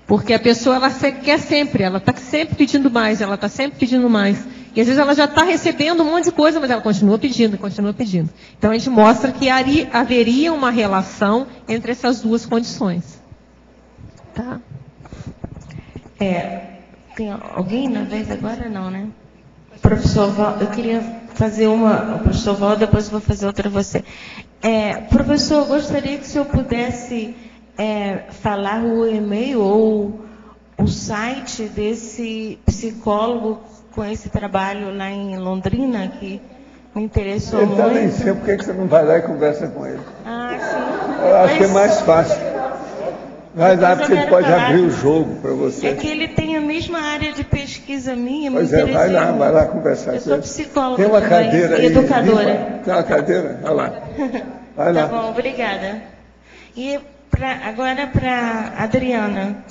Porque a pessoa, ela quer sempre, ela está sempre pedindo mais, ela está sempre pedindo mais. E às vezes ela já está recebendo um monte de coisa, mas ela continua pedindo, continua pedindo. Então a gente mostra que haveria uma relação entre essas duas condições. Tá? Tem alguém na vez agora? Não, né? Professor Val, eu queria fazer uma... O professor Val, depois eu vou fazer outra você. Professor, eu gostaria que o senhor pudesse falar o e-mail ou o site desse psicólogo com esse trabalho lá em Londrina, que me interessou muito. Ele está lá em cima, por que você não vai lá e conversa com ele? Sim. Eu acho que é mais fácil. Vai lá, porque ele pode abrir o jogo para você. É que ele tem a mesma área de pesquisa minha. Pois vai lá conversar com ele. Eu sou psicóloga, tem uma cadeira aí, educadora. Tem uma cadeira? Vai lá. Vai lá. Tá bom, obrigada. E agora para Adriana.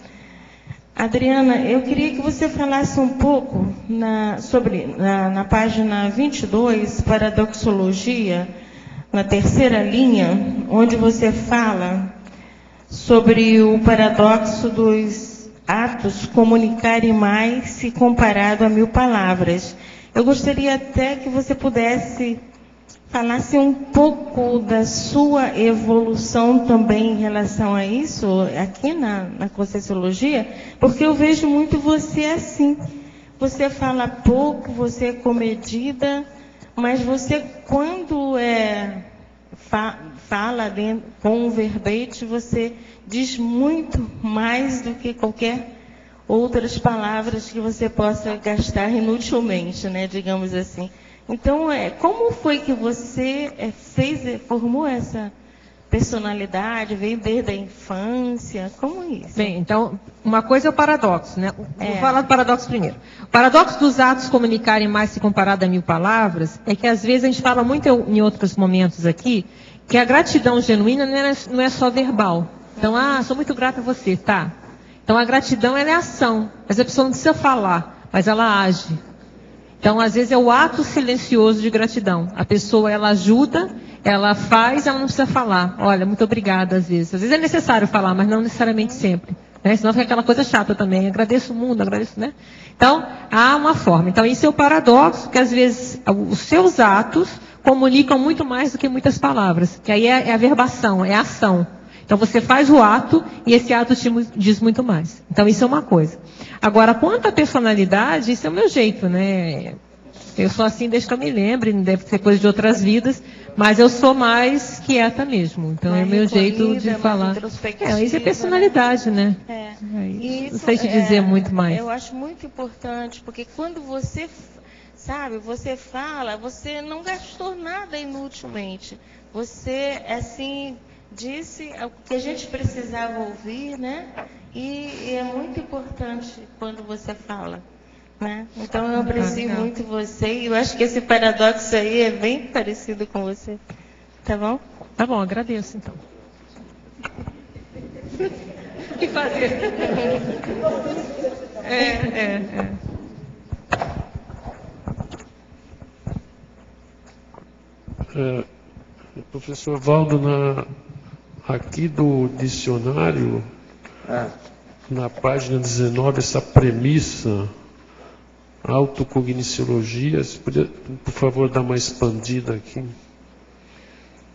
Adriana, eu queria que você falasse um pouco na página 22, paradoxologia, na terceira linha, onde você fala sobre o paradoxo dos atos comunicarem mais se comparado a 1000 palavras. Eu gostaria até que você pudesse falasse um pouco da sua evolução também em relação a isso, aqui na Conscienciologia, porque eu vejo muito você assim. Você fala pouco, você é comedida, mas você, quando fala com um verbete, você diz muito mais do que qualquer outras palavras que você possa gastar inutilmente, né, digamos assim. Então, como foi que você formou essa personalidade? Veio desde a infância? Como isso? Bem, então, uma coisa é o paradoxo, né? Vou falar do paradoxo primeiro. O paradoxo dos atos comunicarem mais se comparado a 1000 palavras é que, às vezes, a gente fala muito em outros momentos aqui, que a gratidão genuína não é só verbal. Então, sou muito grata a você, tá? Então, a gratidão, ela é ação. Mas a pessoa não precisa falar, mas ela age. Então, às vezes, é o ato silencioso de gratidão. A pessoa, ela ajuda, ela faz, ela não precisa falar. Olha, muito obrigada, às vezes. Às vezes é necessário falar, mas não necessariamente sempre. Né? Senão fica aquela coisa chata também. Agradeço o mundo, agradeço, né? Então, há uma forma. Então, isso é o paradoxo, que às vezes os seus atos comunicam muito mais do que muitas palavras. Que aí é a verbação, é a ação. Então, você faz o ato e esse ato te diz muito mais. Então, isso é uma coisa. Agora, quanto à personalidade, isso é o meu jeito, né? Eu sou assim desde que eu me lembre, deve ser coisa de outras vidas, mas eu sou mais quieta mesmo. Então, é o meu jeito de falar. Isso é personalidade, né? Isso, não sei te dizer muito mais. Eu acho muito importante, porque quando você, você fala, você não gastou nada inutilmente. Você, assim, disse o que a gente precisava ouvir, né? E é muito importante quando você fala, né? Então eu aprecio muito você e eu acho que esse paradoxo aí é bem parecido com você. Tá bom? Tá bom, agradeço então. O que fazer? Professor Valdo, aqui do dicionário, na página 19, essa premissa, autocogniciologia, você podia, por favor, dar uma expandida aqui?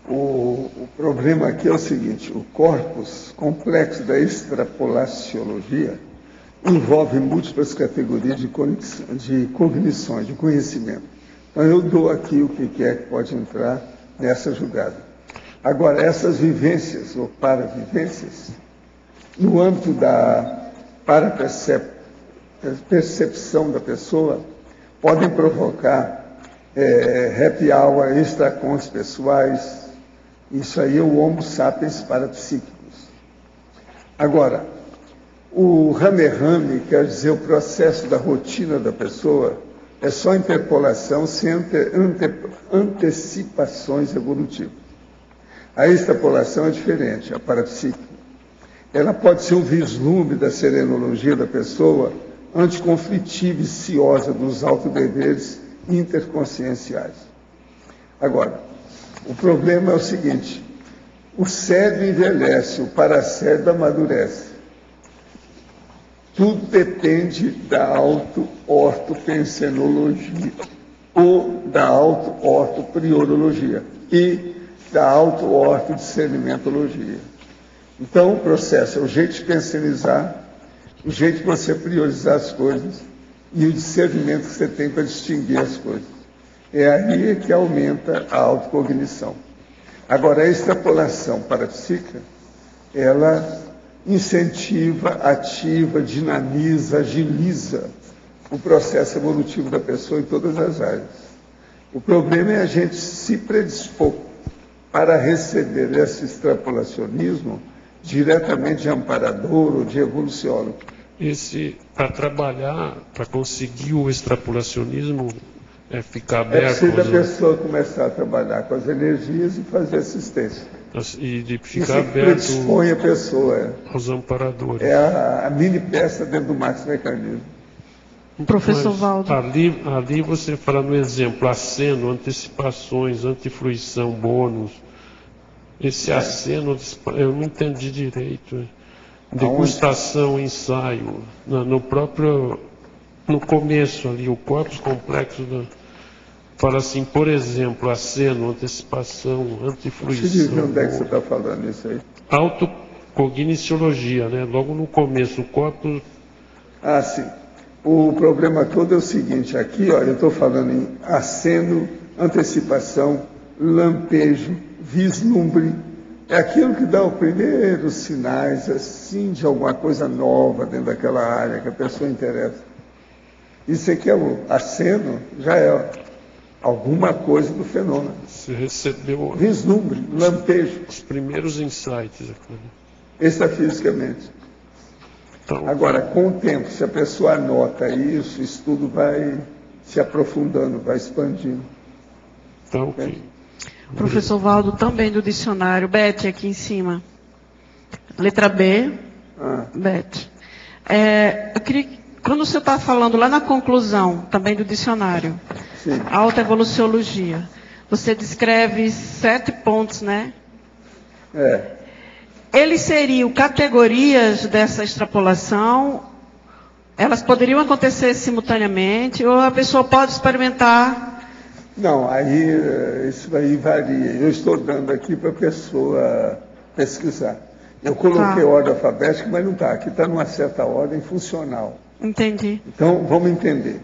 O problema aqui é o seguinte: o corpus complexo da extrapolaciologia envolve múltiplas categorias de cognições, de conhecimento. Então, eu dou aqui o que é que pode entrar nessa jogada. Agora, essas vivências, ou paravivências, no âmbito da parapercepção da pessoa, podem provocar happy hour, extracontos pessoais. Isso aí é o Homo sapiens parapsíquicos. Agora, o rame-rame, quer dizer, o processo da rotina da pessoa, é só interpolação sem antecipações evolutivas. A extrapolação é diferente, a parapsíquica. Ela pode ser um vislumbre da serenologia da pessoa, anticonflitiva e ciosa dos autodeveres interconscienciais. Agora, o problema é o seguinte: o cérebro envelhece, o paracérebro amadurece. Tudo depende da auto-ortopensenologia, ou da auto-ortopriorologia e da auto-ortodiscernimentologia. Então, o processo é o jeito de pensionizar, o jeito de você priorizar as coisas e o discernimento que você tem para distinguir as coisas. É aí que aumenta a autocognição. Agora, a extrapolação parapsíquica, ela incentiva, ativa, dinamiza, agiliza o processo evolutivo da pessoa em todas as áreas. O problema é a gente se predispor para receber esse extrapolacionismo diretamente de amparador ou de evoluciólogo. Para trabalhar, para conseguir o extrapolacionismo, ficar aberto. É preciso a pessoa começar a trabalhar com as energias e fazer assistência. E de ficar Isso aberto predispõe a pessoa. Aos amparadores. É a mini peça dentro do maxi-mecanismo. Professor Valdo. Ali você fala no exemplo, aceno, antecipações, antifruição, bônus. Esse aceno, eu não entendi direito. Degustação, ensaio. No começo ali, o corpus complexo fala assim, por exemplo, aceno, antecipação, antifruição. Deixa eu ver onde é que você está falando isso aí. Autocogniciologia, né? Logo no começo, o corpus... Ah, sim. O problema todo é o seguinte, aqui, olha, eu estou falando em aceno, antecipação, lampejo, vislumbre. É aquilo que dá os primeiros sinais, assim, de alguma coisa nova dentro daquela área que a pessoa interessa. Isso aqui é o aceno, já é alguma coisa do fenômeno. Você recebeu... Vislumbre, lampejo. Os primeiros insights. Extrafisicamente. Então, agora, com o tempo, se a pessoa anota isso, o estudo vai se aprofundando, vai expandindo. Então, ok. Professor Valdo, também do dicionário. Beth, aqui em cima. Letra B. Beth. Eu queria, quando você está falando lá na conclusão, também do dicionário, autoevoluciologia, você descreve 7 pontos, né? Eles seriam categorias dessa extrapolação, elas poderiam acontecer simultaneamente, ou a pessoa pode experimentar? Não, isso aí varia. Eu estou dando aqui para a pessoa pesquisar. Eu coloquei ordem alfabética, mas não está. Aqui está numa certa ordem funcional. Entendi. Então, vamos entender.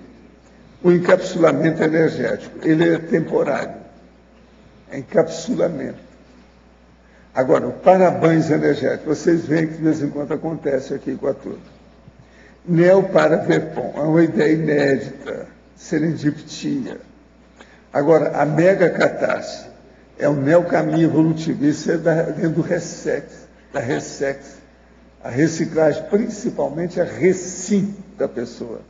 O encapsulamento energético, ele é temporário. É encapsulamento. Agora, o parabãs energético, vocês veem que de vez em quando acontece aqui com a turma. Neoparaverpon, é uma ideia inédita, serendiptia. Agora, a mega catástrofe é o neocaminho evolutivo. Isso é dentro do Ressex, da Ressex. A reciclagem, principalmente a recim da pessoa.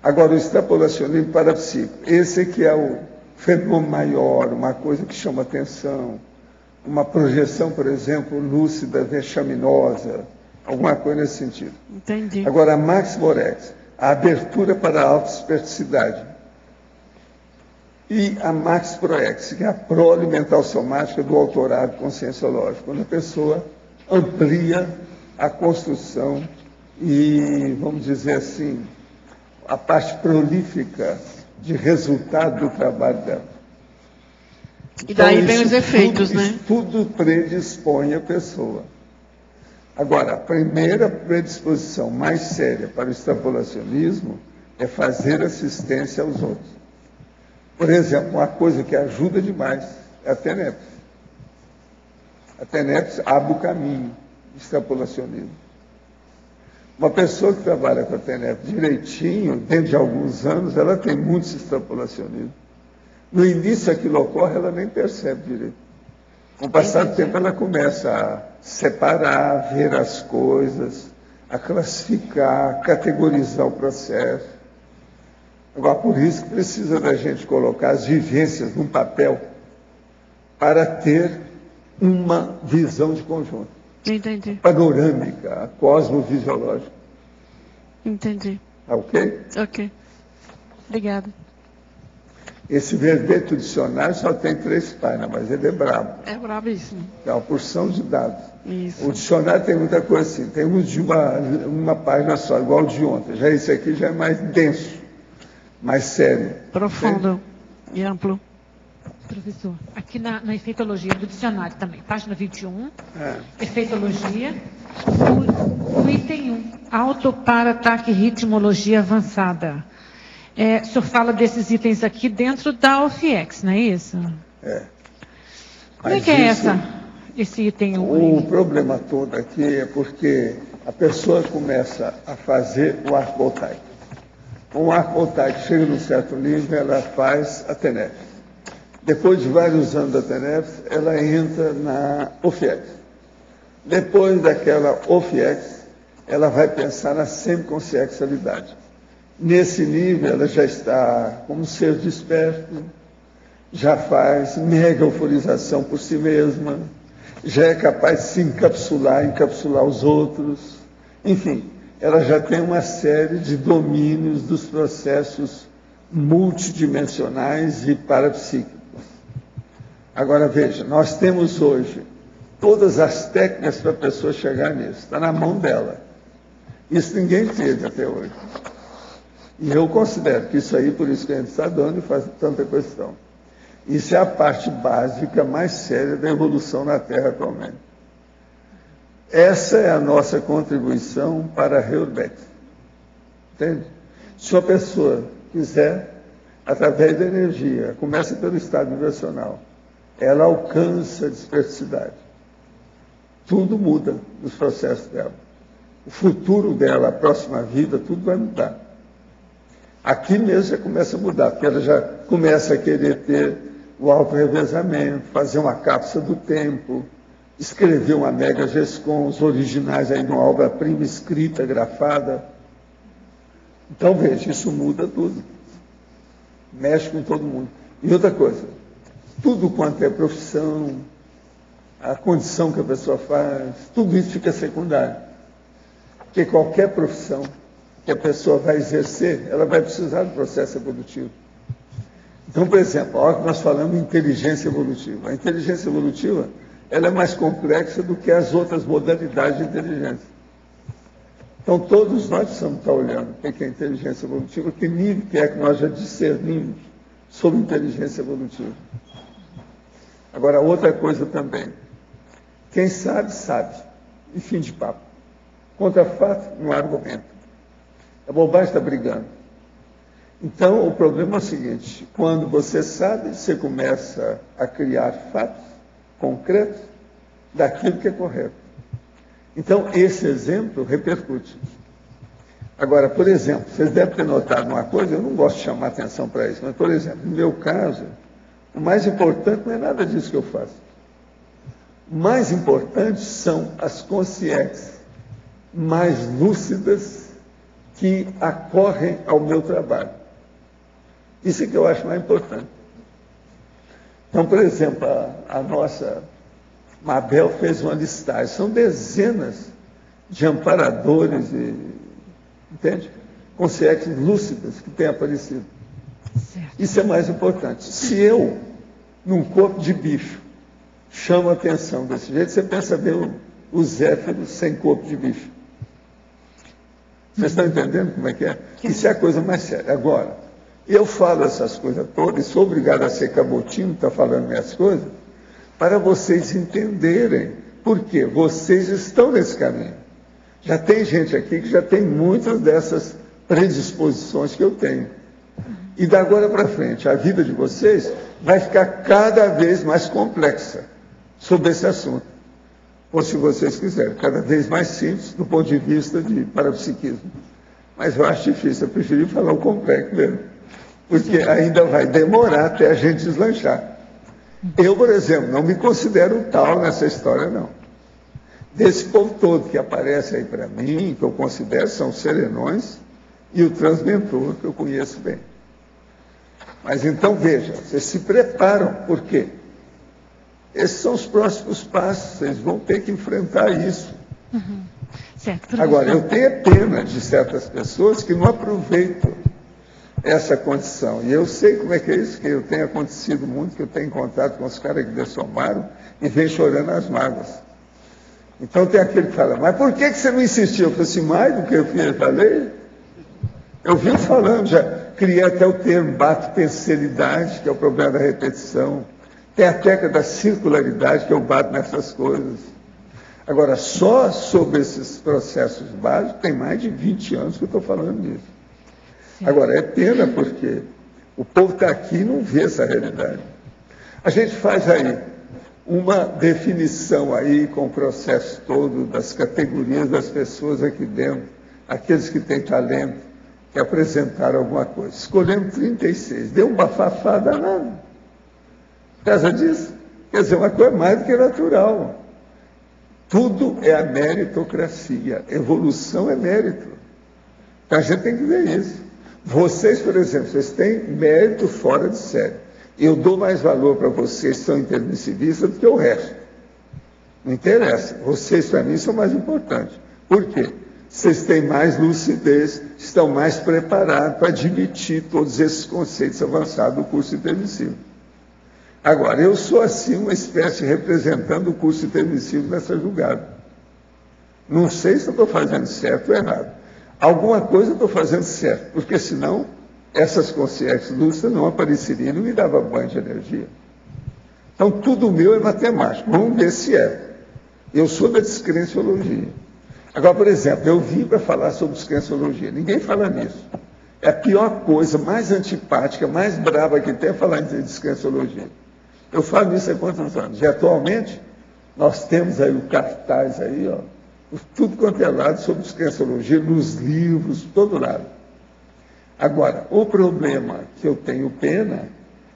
Agora, o extrapolacionismo parapsíquico. Esse aqui é o fenômeno maior, uma coisa que chama atenção, uma projeção, por exemplo, lúcida, vexaminosa, alguma coisa nesse sentido. Entendi. Agora, a Max Moretz, a abertura para a autoesperticidade. E a Max Proex, que é a prole-mental somática do autorado conscienciológico, quando a pessoa amplia a construção e, vamos dizer assim, a parte prolífica de resultado do trabalho dela. E daí então, vem os efeitos, né? Isso tudo predispõe a pessoa. Agora, a primeira predisposição mais séria para o extrapolacionismo é fazer assistência aos outros. Por exemplo, uma coisa que ajuda demais é a TENEPS. A TENEPS abre o caminho do extrapolacionismo. Uma pessoa que trabalha com a TENEPS direitinho, dentro de alguns anos, ela tem muito extrapolacionismo. No início aquilo ocorre, ela nem percebe direito. Com o passar do tempo, ela começa a separar, a ver as coisas, a classificar, a categorizar o processo. Agora, por isso que precisa da gente colocar as vivências num papel para ter uma visão de conjunto. Entendi. Panorâmica, cosmovisiológica. Entendi. Tá ok? Ok. Obrigada. Esse verbete dicionário só tem 3 páginas, mas ele é brabo. É brabíssimo. É uma porção de dados. Isso. O dicionário tem muita coisa assim, tem uns de uma página só, igual o de ontem. Já esse aqui já é mais denso, mais sério. Profundo e amplo. Professor, aqui na efeitologia do dicionário também, página 21, efeitologia, o item 1, autoparataque-ritmologia avançada. O senhor fala desses itens aqui dentro da OFIEX, não é isso? É. Como é que é esse item 1? O problema todo aqui é porque a pessoa começa a fazer o arco voltaico. Com o arco voltaico chega num certo nível, ela faz a TENEPS. Depois de vários anos da TENEPS, ela entra na OFIEX. Depois daquela OFIEX, ela vai pensar na semiconsciencialidade. Nesse nível, ela já está como ser desperto, já faz mega euforização por si mesma, já é capaz de se encapsular os outros. Enfim, ela já tem uma série de domínios dos processos multidimensionais e parapsíquicos. Agora, veja, nós temos hoje todas as técnicas para a pessoa chegar nisso. Está na mão dela. Isso ninguém teve até hoje. E eu considero que isso aí, por isso que a gente está dando e faz tanta questão. Isso é a parte básica mais séria da evolução na Terra atualmente. Essa é a nossa contribuição para a Reurbex. Entende? Se uma pessoa quiser, através da energia, começa pelo estado vibracional, ela alcança a dispersidade. Tudo muda nos processos dela. O futuro dela, a próxima vida, tudo vai mudar. Aqui mesmo já começa a mudar, porque ela já começa a querer ter o auto-revezamento, fazer uma cápsula do tempo, escrever uma mega GESCOM, os originais aí de uma obra-prima escrita, grafada. Então, veja, isso muda tudo. Mexe com todo mundo. E outra coisa, tudo quanto é profissão, a condição que a pessoa faz, tudo isso fica secundário. Porque qualquer profissão que a pessoa vai exercer, ela vai precisar do processo evolutivo. Então, por exemplo, a hora que nós falamos de inteligência evolutiva. A inteligência evolutiva, ela é mais complexa do que as outras modalidades de inteligência. Então, todos nós precisamos estar olhando o que é inteligência evolutiva, que nível que é que nós já discernimos sobre inteligência evolutiva. Agora, outra coisa também. Quem sabe, sabe. E fim de papo. Contra fato, não há argumento. A bobagem está brigando. Então, o problema é o seguinte: quando você sabe, você começa a criar fatos concretos daquilo que é correto. Então, esse exemplo repercute. Agora, por exemplo, vocês devem ter notado uma coisa, eu não gosto de chamar atenção para isso, mas, por exemplo, no meu caso, o mais importante não é nada disso que eu faço. O mais importante são as consciências mais lúcidas que acorrem ao meu trabalho. Isso é que eu acho mais importante. Então, por exemplo, a nossa Mabel fez uma listagem, são dezenas de amparadores, entende? Consciências lúcidas que têm aparecido. Certo. Isso é mais importante. Se eu, num corpo de bicho, chamo a atenção desse jeito, você pensa ver os Zéfiros sem corpo de bicho. Vocês estão entendendo como é que é? Isso é a coisa mais séria. Agora, eu falo essas coisas todas, e sou obrigado a ser cabotino, está falando minhas coisas, para vocês entenderem por quê. Vocês estão nesse caminho. Já tem gente aqui que já tem muitas dessas predisposições que eu tenho. E da agora para frente, a vida de vocês vai ficar cada vez mais complexa sobre esse assunto. Ou, se vocês quiserem, cada vez mais simples do ponto de vista de parapsiquismo. Mas eu acho difícil, eu preferi falar o complexo mesmo. Porque ainda vai demorar até a gente deslanchar. Eu, por exemplo, não me considero tal nessa história, não. Desse povo todo que aparece aí para mim, que eu considero, são os serenões e o transmentor, que eu conheço bem. Mas então, veja, vocês se preparam, por quê? Esses são os próximos passos, vocês vão ter que enfrentar isso. Uhum. Certo. Agora, eu tenho pena de certas pessoas que não aproveitam essa condição. E eu sei como é que é isso, que eu tenho acontecido muito, que eu tenho contato com os caras que dessomaram e vem chorando as mágoas. Então tem aquele que fala, mas por que você não insistiu? Eu falei assim, mais do que eu falei? Eu vim falando, já criei até o termo bato-penselidade, que é o problema da repetição. Tem a técnica da circularidade, que eu bato nessas coisas. Agora, só sobre esses processos básicos, tem mais de 20 anos que eu estou falando disso. Sim. Agora, é pena porque o povo está aqui e não vê essa realidade. A gente faz aí uma definição aí com o processo todo das categorias das pessoas aqui dentro, aqueles que têm talento, que apresentaram alguma coisa. Escolhemos 36, deu um bafafá danado. Por causa disso, quer dizer, uma coisa mais do que natural. Tudo é a meritocracia, evolução é mérito. Então a gente tem que ver isso. Vocês, por exemplo, vocês têm mérito fora de série. Eu dou mais valor para vocês que são intermissivistas do que o resto. Não interessa. Vocês, para mim, são mais importantes. Por quê? Vocês têm mais lucidez, estão mais preparados para admitir todos esses conceitos avançados do curso intermissivo. Agora, eu sou assim uma espécie representando o curso intermissivo nessa julgada. Não sei se eu estou fazendo certo ou errado. Alguma coisa eu estou fazendo certo, porque senão essas consciências lúcidas não apareceriam, não me dava banho de energia. Então, tudo meu é matemático. Vamos ver se é. Eu sou da descrenciologia. Agora, por exemplo, eu vim para falar sobre descrenciologia. Ninguém fala nisso. É a pior coisa, mais antipática, mais brava que tem é falar em descrenciologia. Eu falo isso há quantos anos? E atualmente, nós temos aí o cartaz aí, ó, tudo quanto é lado sobre descrenciologia, nos livros, todo lado. Agora, o problema que eu tenho pena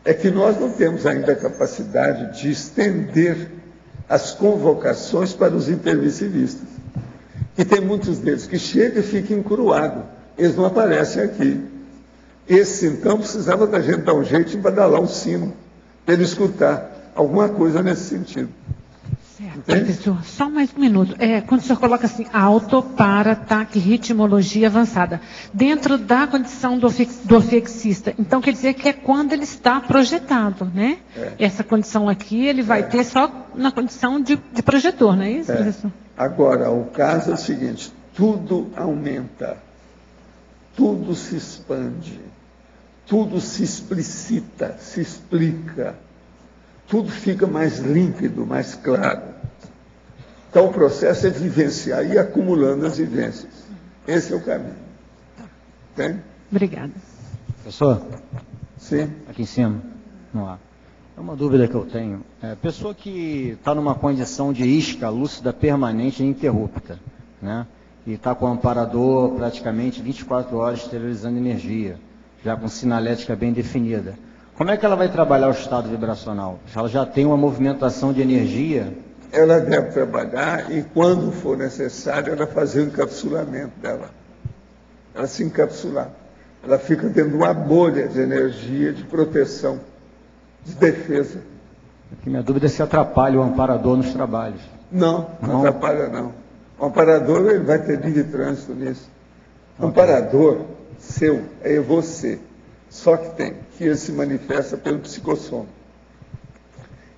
é que nós não temos ainda a capacidade de estender as convocações para os intermissivistas. E tem muitos deles que chegam e ficam encruados. Eles não aparecem aqui. Esse, então, precisava da gente dar um jeito de badalar um sino, para ele escutar alguma coisa nesse sentido. Certo, professor. Só mais um minuto. Quando o senhor coloca assim, auto, para, taque, ritmologia avançada, dentro da condição do ofexista, então quer dizer que é quando ele está projetado, né? Essa condição aqui, ele vai ter só na condição de projetor, não é isso, professor? Agora, o caso é o seguinte, tudo aumenta, tudo se expande, tudo se explicita, se explica, tudo fica mais límpido, mais claro. Então o processo é vivenciar e ir acumulando as vivências. Esse é o caminho. Entende? Obrigada. Professor? Sim. Aqui em cima, no ar. É uma dúvida que eu tenho. Pessoa que está numa condição de isca lúcida permanente e ininterrupta, né? E está com o amparador praticamente 24 horas esterilizando energia, já com sinalética bem definida. Como é que ela vai trabalhar o estado vibracional? Ela já tem uma movimentação de energia? Ela deve trabalhar e, quando for necessário, ela fazer o encapsulamento dela. Ela se encapsular. Ela fica dentro de uma bolha de energia, de proteção, de defesa. Aqui minha dúvida é se atrapalha o amparador nos trabalhos. Não atrapalha não. O amparador ele vai ter livre trânsito nisso. O amparador seu é você. Só que ele se manifesta pelo psicossoma.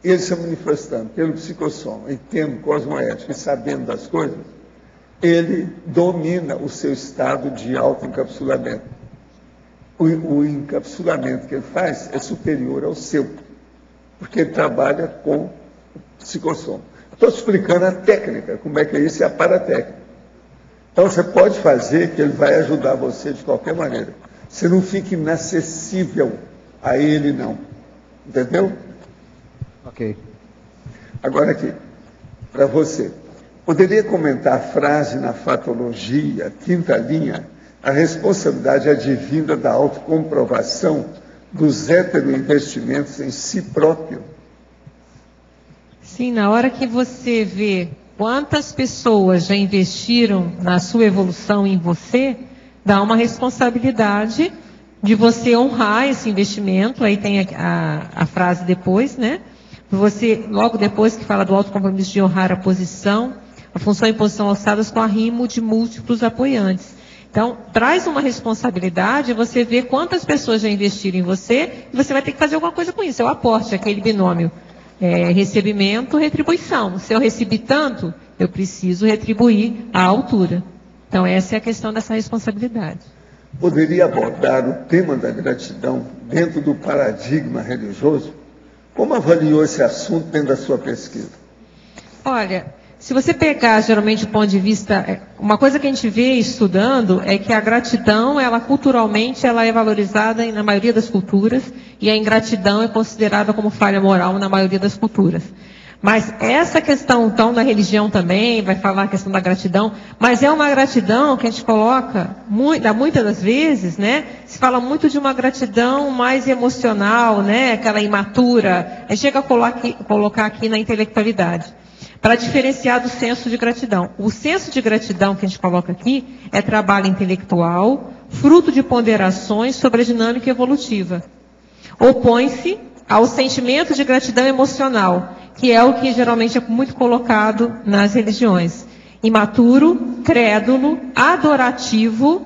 Ele se manifestando pelo psicossoma, em termos cosmoéticos e sabendo das coisas, ele domina o seu estado de autoencapsulamento. O encapsulamento que ele faz é superior ao seu, porque ele trabalha com o psicossoma. Estou explicando a técnica, como é que é isso, é a paratécnica. Então você pode fazer, que ele vai ajudar você de qualquer maneira. Você não fica inacessível a ele, não. Entendeu? Ok. Agora aqui, para você. Poderia comentar a frase na fatologia, quinta linha, a responsabilidade advinda da autocomprovação dos heteroinvestimentos em si próprio? Sim, na hora que você vê quantas pessoas já investiram na sua evolução em você, dá uma responsabilidade de você honrar esse investimento. Aí tem a frase depois, né? Você, logo depois que fala do autocompromisso de honrar a posição, a função e posição alçadas com arrimo de múltiplos apoiantes. Então, traz uma responsabilidade, você vê quantas pessoas já investiram em você, e você vai ter que fazer alguma coisa com isso. É o aporte, aquele binômio. Recebimento, retribuição. Se eu recebi tanto, eu preciso retribuir à altura. Então, essa é a questão dessa responsabilidade. Poderia abordar o tema da gratidão dentro do paradigma religioso? Como avaliou esse assunto dentro da sua pesquisa? Olha, se você pegar geralmente o ponto de vista, uma coisa que a gente vê estudando é que a gratidão, ela culturalmente, ela é valorizada na maioria das culturas, e a ingratidão é considerada como falha moral na maioria das culturas. Mas essa questão, então, da religião também, vai falar a questão da gratidão, mas é uma gratidão que a gente coloca, muitas das vezes, né, se fala muito de uma gratidão mais emocional, né, aquela imatura, a gente chega a colocar aqui na intelectualidade, para diferenciar do senso de gratidão. O senso de gratidão que a gente coloca aqui é trabalho intelectual, fruto de ponderações sobre a dinâmica evolutiva. Opõe-se ao sentimento de gratidão emocional, que é o que geralmente é muito colocado nas religiões. Imaturo, crédulo, adorativo,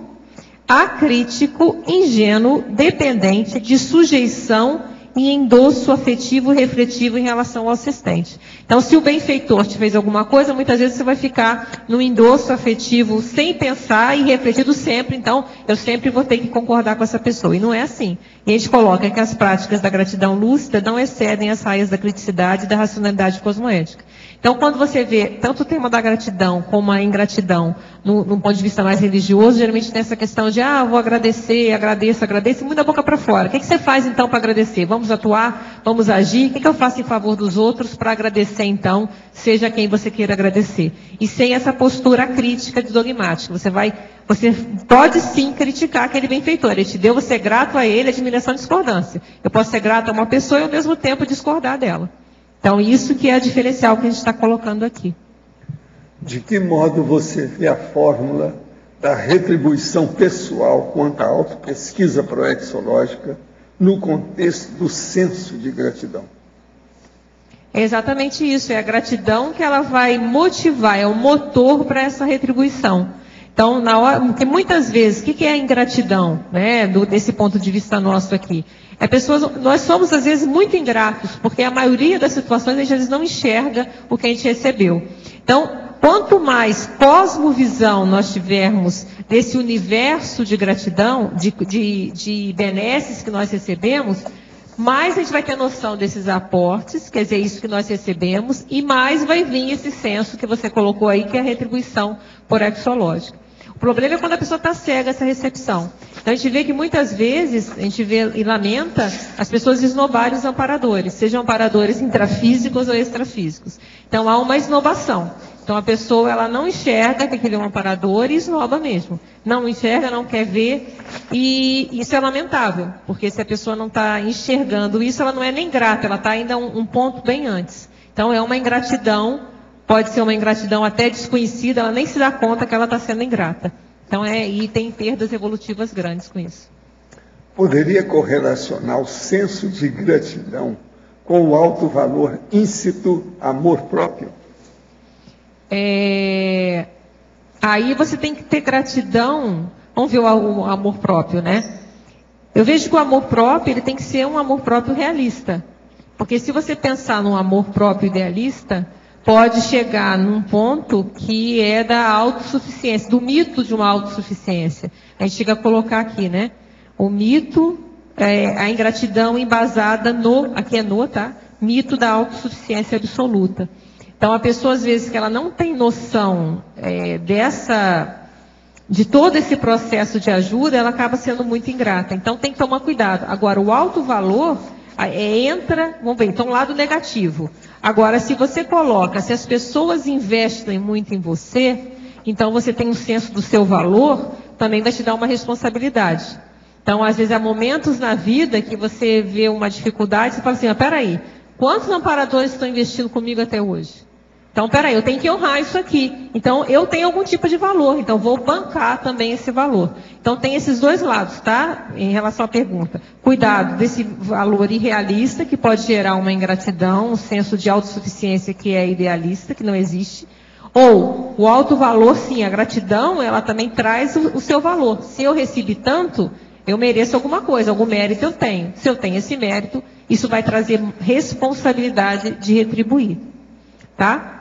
acrítico, ingênuo, dependente, de sujeição e endosso afetivo refletivo em relação ao assistente. Então, se o benfeitor te fez alguma coisa, muitas vezes você vai ficar no endosso afetivo sem pensar e refletido sempre. Então, eu sempre vou ter que concordar com essa pessoa. E não é assim. E a gente coloca que as práticas da gratidão lúcida não excedem as raias da criticidade e da racionalidade cosmoética. Então, quando você vê tanto o tema da gratidão como a ingratidão, num ponto de vista mais religioso, geralmente tem essa questão de, vou agradecer, agradeço, muito da boca para fora. O que você faz, então, para agradecer? Vamos atuar? Vamos agir? O que eu faço em favor dos outros para agradecer, então, seja quem você queira agradecer? E sem essa postura crítica de dogmática. Você pode sim criticar aquele benfeitor. Ele te deu, você é grato a ele, admiração e discordância. Eu posso ser grato a uma pessoa e ao mesmo tempo discordar dela. Então, isso que é a diferencial que a gente está colocando aqui. De que modo você vê a fórmula da retribuição pessoal quanto à autopesquisa proexológica no contexto do senso de gratidão? É exatamente isso. É a gratidão que ela vai motivar, é o motor para essa retribuição. Então, porque muitas vezes, o que é a ingratidão, né, desse ponto de vista nosso aqui? Nós somos, às vezes, muito ingratos, porque a maioria das situações a gente às vezes não enxerga o que a gente recebeu. Então, quanto mais cosmovisão nós tivermos desse universo de gratidão, de benesses que nós recebemos, mais a gente vai ter noção desses aportes, quer dizer, isso que nós recebemos, e mais vai vir esse senso que você colocou aí, que é a retribuição porexológica. O problema é quando a pessoa está cega essa recepção. Então a gente vê que muitas vezes, a gente vê e lamenta as pessoas esnobarem os amparadores, sejam amparadores intrafísicos ou extrafísicos. Então há uma esnobação. Então a pessoa ela não enxerga que aquele é um amparador e esnoba mesmo. Não enxerga, não quer ver, e isso é lamentável, porque se a pessoa não está enxergando isso, ela não é nem grata, ela está ainda um ponto bem antes. Então é uma ingratidão. Pode ser uma ingratidão até desconhecida, ela nem se dá conta que ela está sendo ingrata. Então, e tem perdas evolutivas grandes com isso. Poderia correlacionar o senso de gratidão com o alto valor íncito amor próprio? Aí você tem que ter gratidão. Vamos ver o amor próprio, né? Eu vejo que o amor próprio, ele tem que ser um amor próprio realista. Porque se você pensar num amor próprio idealista, pode chegar num ponto que é da autossuficiência, do mito de uma autossuficiência. A gente chega a colocar aqui, né? O mito, a ingratidão embasada no, aqui é no, tá? Mito da autossuficiência absoluta. Então, a pessoa, às vezes, que ela não tem noção de todo esse processo de ajuda, ela acaba sendo muito ingrata. Então, tem que tomar cuidado. Agora, o alto valor entra, vamos ver, então, lado negativo. Agora, se você coloca, se as pessoas investem muito em você, então você tem um senso do seu valor, também vai te dar uma responsabilidade. Então, às vezes, há momentos na vida que você vê uma dificuldade, você fala assim, peraí, quantos amparadores estão investindo comigo até hoje? Então, peraí, eu tenho que honrar isso aqui. Então, eu tenho algum tipo de valor. Então, vou bancar também esse valor. Então, tem esses dois lados, tá? Em relação à pergunta. Cuidado desse valor irrealista, que pode gerar uma ingratidão, um senso de autossuficiência que é idealista, que não existe. Ou, o alto valor, sim, a gratidão, ela também traz o seu valor. Se eu recebi tanto, eu mereço alguma coisa, algum mérito eu tenho. Se eu tenho esse mérito, isso vai trazer responsabilidade de retribuir. Tá?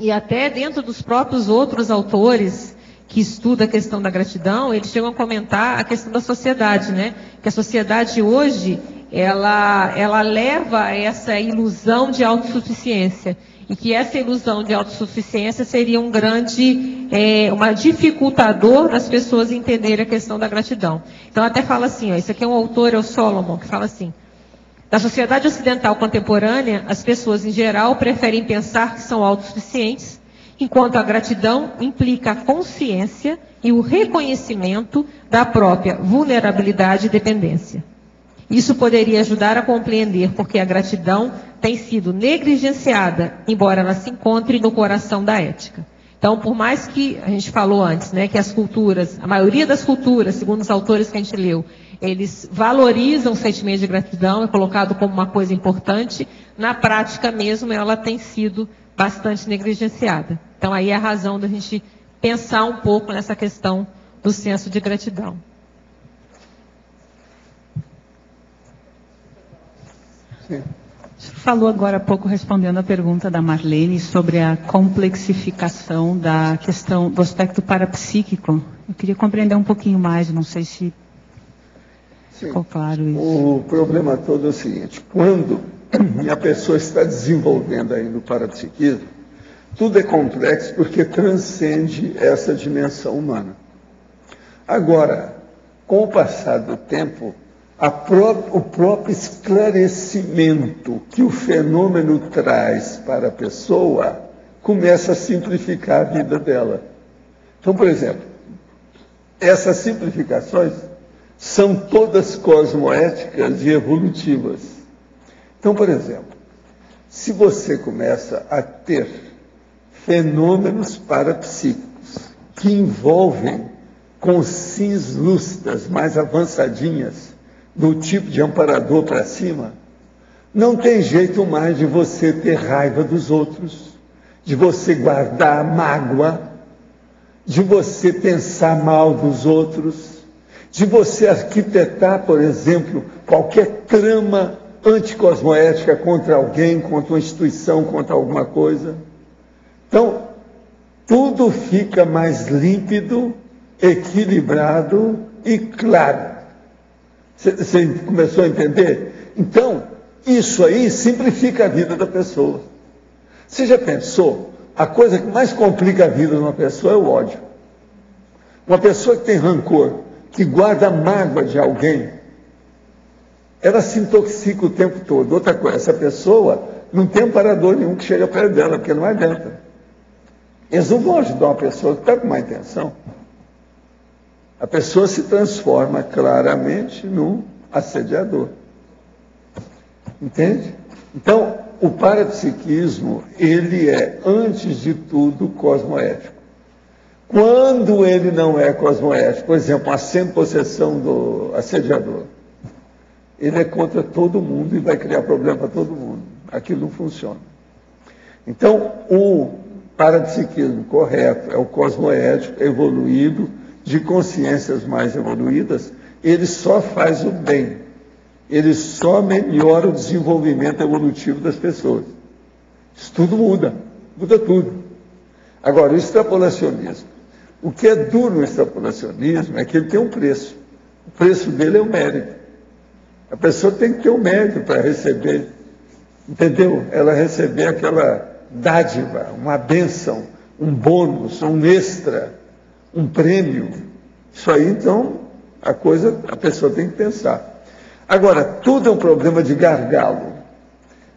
E até dentro dos próprios outros autores que estudam a questão da gratidão, eles chegam a comentar a questão da sociedade, né? Que a sociedade hoje, ela leva a essa ilusão de autossuficiência. E que essa ilusão de autossuficiência seria um grande, uma dificultador das pessoas entenderem a questão da gratidão. Então até fala assim, isso aqui é um autor, é o Solomon, que fala assim, na sociedade ocidental contemporânea, as pessoas em geral preferem pensar que são autossuficientes, enquanto a gratidão implica a consciência e o reconhecimento da própria vulnerabilidade e dependência. Isso poderia ajudar a compreender porque a gratidão tem sido negligenciada, embora ela se encontre no coração da ética. Então, por mais que a gente falou antes, né, que as culturas, a maioria das culturas, segundo os autores que a gente leu, eles valorizam o sentimento de gratidão, é colocado como uma coisa importante, na prática mesmo ela tem sido bastante negligenciada. Então, aí é a razão da gente pensar um pouco nessa questão do senso de gratidão. Sim. Falou agora há pouco, respondendo a pergunta da Marlene, sobre a complexificação da questão do aspecto parapsíquico. Eu queria compreender um pouquinho mais, não sei se ficou claro isso. O problema todo é o seguinte, quando a pessoa está desenvolvendo ainda o parapsiquismo, tudo é complexo porque transcende essa dimensão humana. Agora, com o passar do tempo, o próprio esclarecimento que o fenômeno traz para a pessoa começa a simplificar a vida dela. Então, por exemplo, essas simplificações são todas cosmoéticas e evolutivas. Então, por exemplo, se você começa a ter fenômenos parapsíquicos que envolvem consciências lúcidas mais avançadinhas, do tipo de amparador para cima, não tem jeito mais de você ter raiva dos outros, de você guardar mágoa, de você pensar mal dos outros, de você arquitetar, por exemplo, qualquer trama anticosmoética contra alguém, contra uma instituição, contra alguma coisa. Então, tudo fica mais límpido, equilibrado e claro. Você começou a entender? Então, isso aí simplifica a vida da pessoa. Você já pensou? A coisa que mais complica a vida de uma pessoa é o ódio. Uma pessoa que tem rancor, que guarda mágoa de alguém, ela se intoxica o tempo todo. Outra coisa, essa pessoa não tem amparador nenhum que chega perto dela, porque não adianta. Eles não vão ajudar uma pessoa que está com má intenção. A pessoa se transforma claramente num assediador. Entende? Então, o parapsiquismo, ele é, antes de tudo, cosmoético. Quando ele não é cosmoético, por exemplo, a sem-possessão do assediador, ele é contra todo mundo e vai criar problema para todo mundo. Aquilo não funciona. Então, o parapsiquismo correto é o cosmoético, evoluído, de consciências mais evoluídas, ele só faz o bem. Ele só melhora o desenvolvimento evolutivo das pessoas. Isso tudo muda tudo. Agora, o extrapolacionismo. O que é duro no extrapolacionismo é que ele tem um preço. O preço dele é o mérito. A pessoa tem que ter um mérito para receber, entendeu? Ela receber aquela dádiva, uma bênção, um bônus, um extra, um prêmio. Isso aí, então, a pessoa tem que pensar. Agora, tudo é um problema de gargalo.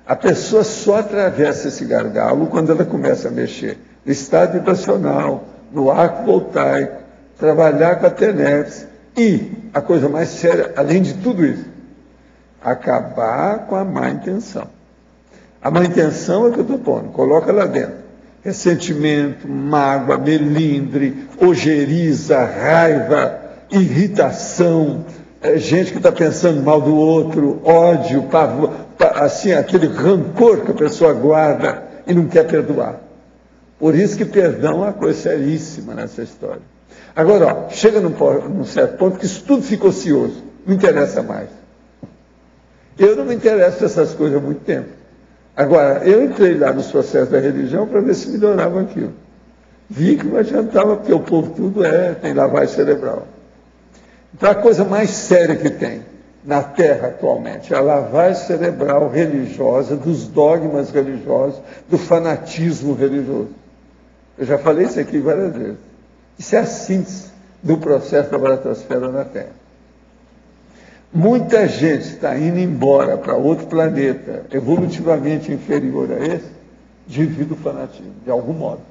A pessoa só atravessa esse gargalo quando ela começa a mexer no estado vibracional, no arco voltaico, trabalhar com a TENEPS e, a coisa mais séria, além de tudo isso, acabar com a má intenção. A má intenção é o que eu estou pondo, coloca lá dentro. Ressentimento, mágoa, melindre, ojeriza, raiva, irritação, gente que está pensando mal do outro, ódio, pavor, assim, aquele rancor que a pessoa guarda e não quer perdoar. Por isso que perdão é uma coisa seríssima nessa história. Agora, chega num certo ponto que isso tudo fica ocioso, não interessa mais. Eu não me interesso nessas coisas há muito tempo. Agora, eu entrei lá nos processos da religião para ver se melhorava aquilo. Vi que não adiantava, porque o povo tudo tem lavagem cerebral. Então, a coisa mais séria que tem na Terra atualmente é a lavagem cerebral religiosa, dos dogmas religiosos, do fanatismo religioso. Eu já falei isso aqui várias vezes. Isso é a síntese do processo da baratrosfera na Terra. Muita gente está indo embora para outro planeta, evolutivamente inferior a esse, devido ao fanatismo, de algum modo.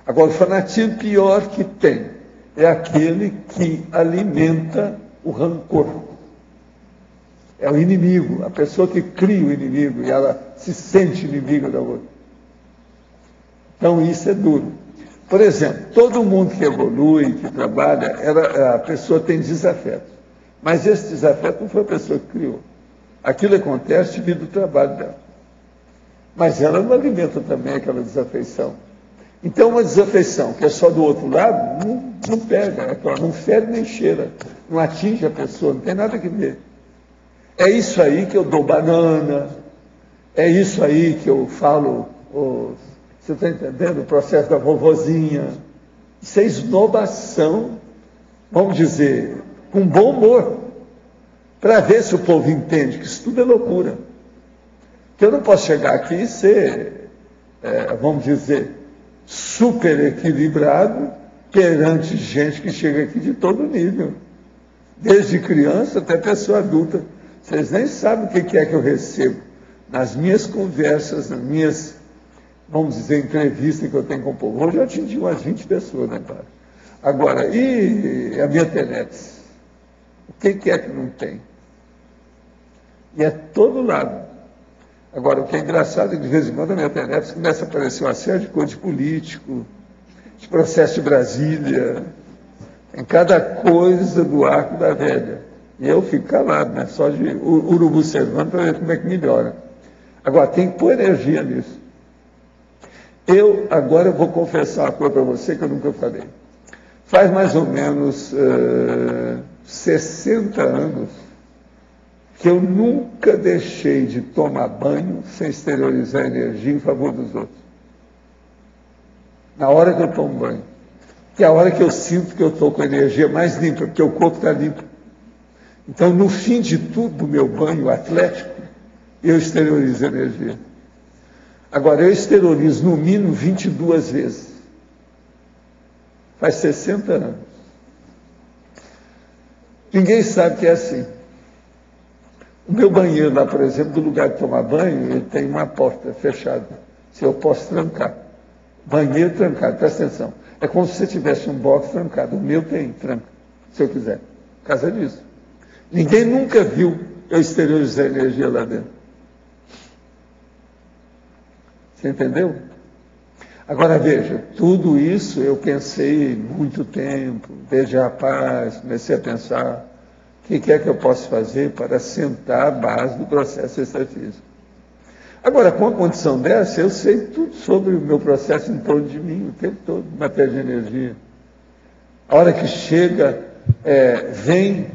Agora, o fanatismo pior que tem é aquele que alimenta o rancor. É o inimigo, a pessoa que cria o inimigo e ela se sente inimiga da outra. Então, isso é duro. Por exemplo, todo mundo que evolui, que trabalha, a pessoa tem desafeto. Mas esse desafeto não foi a pessoa que criou. Aquilo acontece devido ao trabalho dela. Mas ela não alimenta também aquela desafeição. Então, uma desafeição que é só do outro lado, não pega, não fere nem cheira, não atinge a pessoa, não tem nada que ver. É isso aí que eu dou banana, é isso aí que eu falo, você está entendendo? O processo da vovozinha. Isso é esnobação, vamos dizer, com bom humor, para ver se o povo entende que isso tudo é loucura. Que eu não posso chegar aqui e ser, vamos dizer, super equilibrado perante gente que chega aqui de todo nível, desde criança até pessoa adulta. Vocês nem sabem o que é que eu recebo nas minhas conversas, nas minhas, vamos dizer, entrevistas que eu tenho com o povo. Hoje eu atingi umas 20 pessoas, né, padre? Agora, e a minha TENEPS? O que é que não tem? E é todo lado. Agora, o que é engraçado é que de vez em quando a minha TENEPS começa a aparecer uma série de coisas de político, de processo de Brasília, em cada coisa do arco da velha. E eu fico calado, né? Só de urubu servando para ver como é que melhora. Agora, tem que pôr energia nisso. Agora eu vou confessar uma coisa para você que eu nunca falei. Faz mais ou menos 60 anos que eu nunca deixei de tomar banho sem exteriorizar energia em favor dos outros. Na hora que eu tomo banho. Que é a hora que eu sinto que eu estou com a energia mais limpa, porque o corpo está limpo. Então, no fim de tudo, do meu banho atlético, eu exteriorizo energia. Agora, eu exteriorizo no mínimo 22 vezes. Faz 60 anos. Ninguém sabe que é assim. O meu banheiro lá, por exemplo, do lugar de tomar banho, ele tem uma porta fechada. Se eu posso trancar. Banheiro trancado, presta atenção. É como se você tivesse um box trancado. O meu tem tranca, se eu quiser. Por causa disso. Ninguém nunca viu eu exteriorizar energia lá dentro. Você entendeu? Agora veja, tudo isso eu pensei muito tempo, desde rapaz, comecei a pensar, O que é que eu posso fazer para assentar a base do processo extrafísico? Agora, com a condição dessa, eu sei tudo sobre o meu processo em torno de mim, o tempo todo, matéria de energia. A hora que chega, vem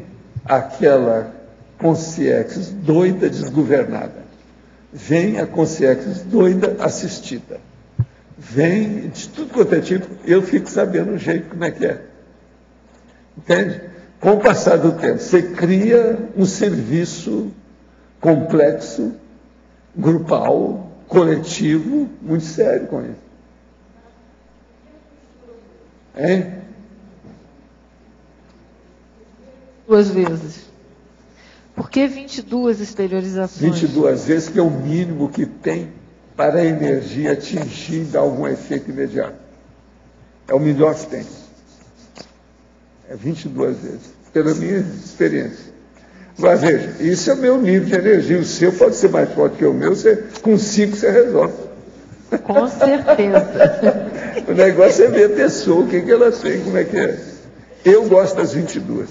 aquela consciência doida desgovernada. Vem a consciência doida assistida. Vem de tudo quanto é tipo, eu fico sabendo o jeito como é que é. Entende? Com o passar do tempo, você cria um serviço complexo, grupal, coletivo, muito sério com isso. Hein? 2 vezes. Por que 22 exteriorizações? 22 vezes, que é o mínimo que tem para a energia atingir e dar algum efeito imediato. É o melhor que tem. É 22 vezes, pela minha experiência. Mas veja, isso é o meu nível de energia. O seu pode ser mais forte que o meu, com 5 você resolve. Com certeza. O negócio é ver a pessoa, o que ela tem, como é que é. Eu gosto das 22.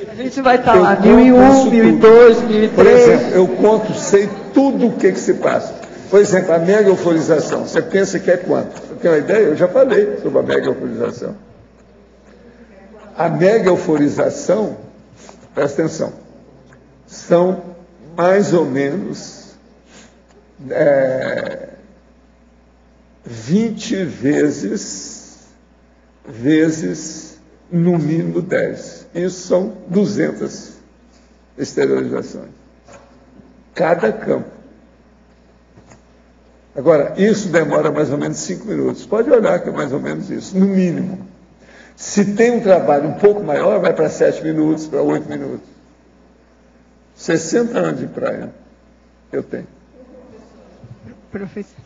A gente vai estar lá, 1001, 1002, 1003. Por exemplo, eu conto, sei tudo o que se passa. Por exemplo, a mega euforização. Você pensa que é quanto? Você tem uma ideia? Eu já falei sobre a mega euforização. A mega euforização, presta atenção, são mais ou menos 20 vezes no mínimo 10. Isso são 200 exteriorizações. Cada campo. Agora, isso demora mais ou menos 5 minutos. Pode olhar que é mais ou menos isso, no mínimo. Se tem um trabalho um pouco maior, vai para 7 minutos, para 8 minutos. 60 anos de praia eu tenho. Professor.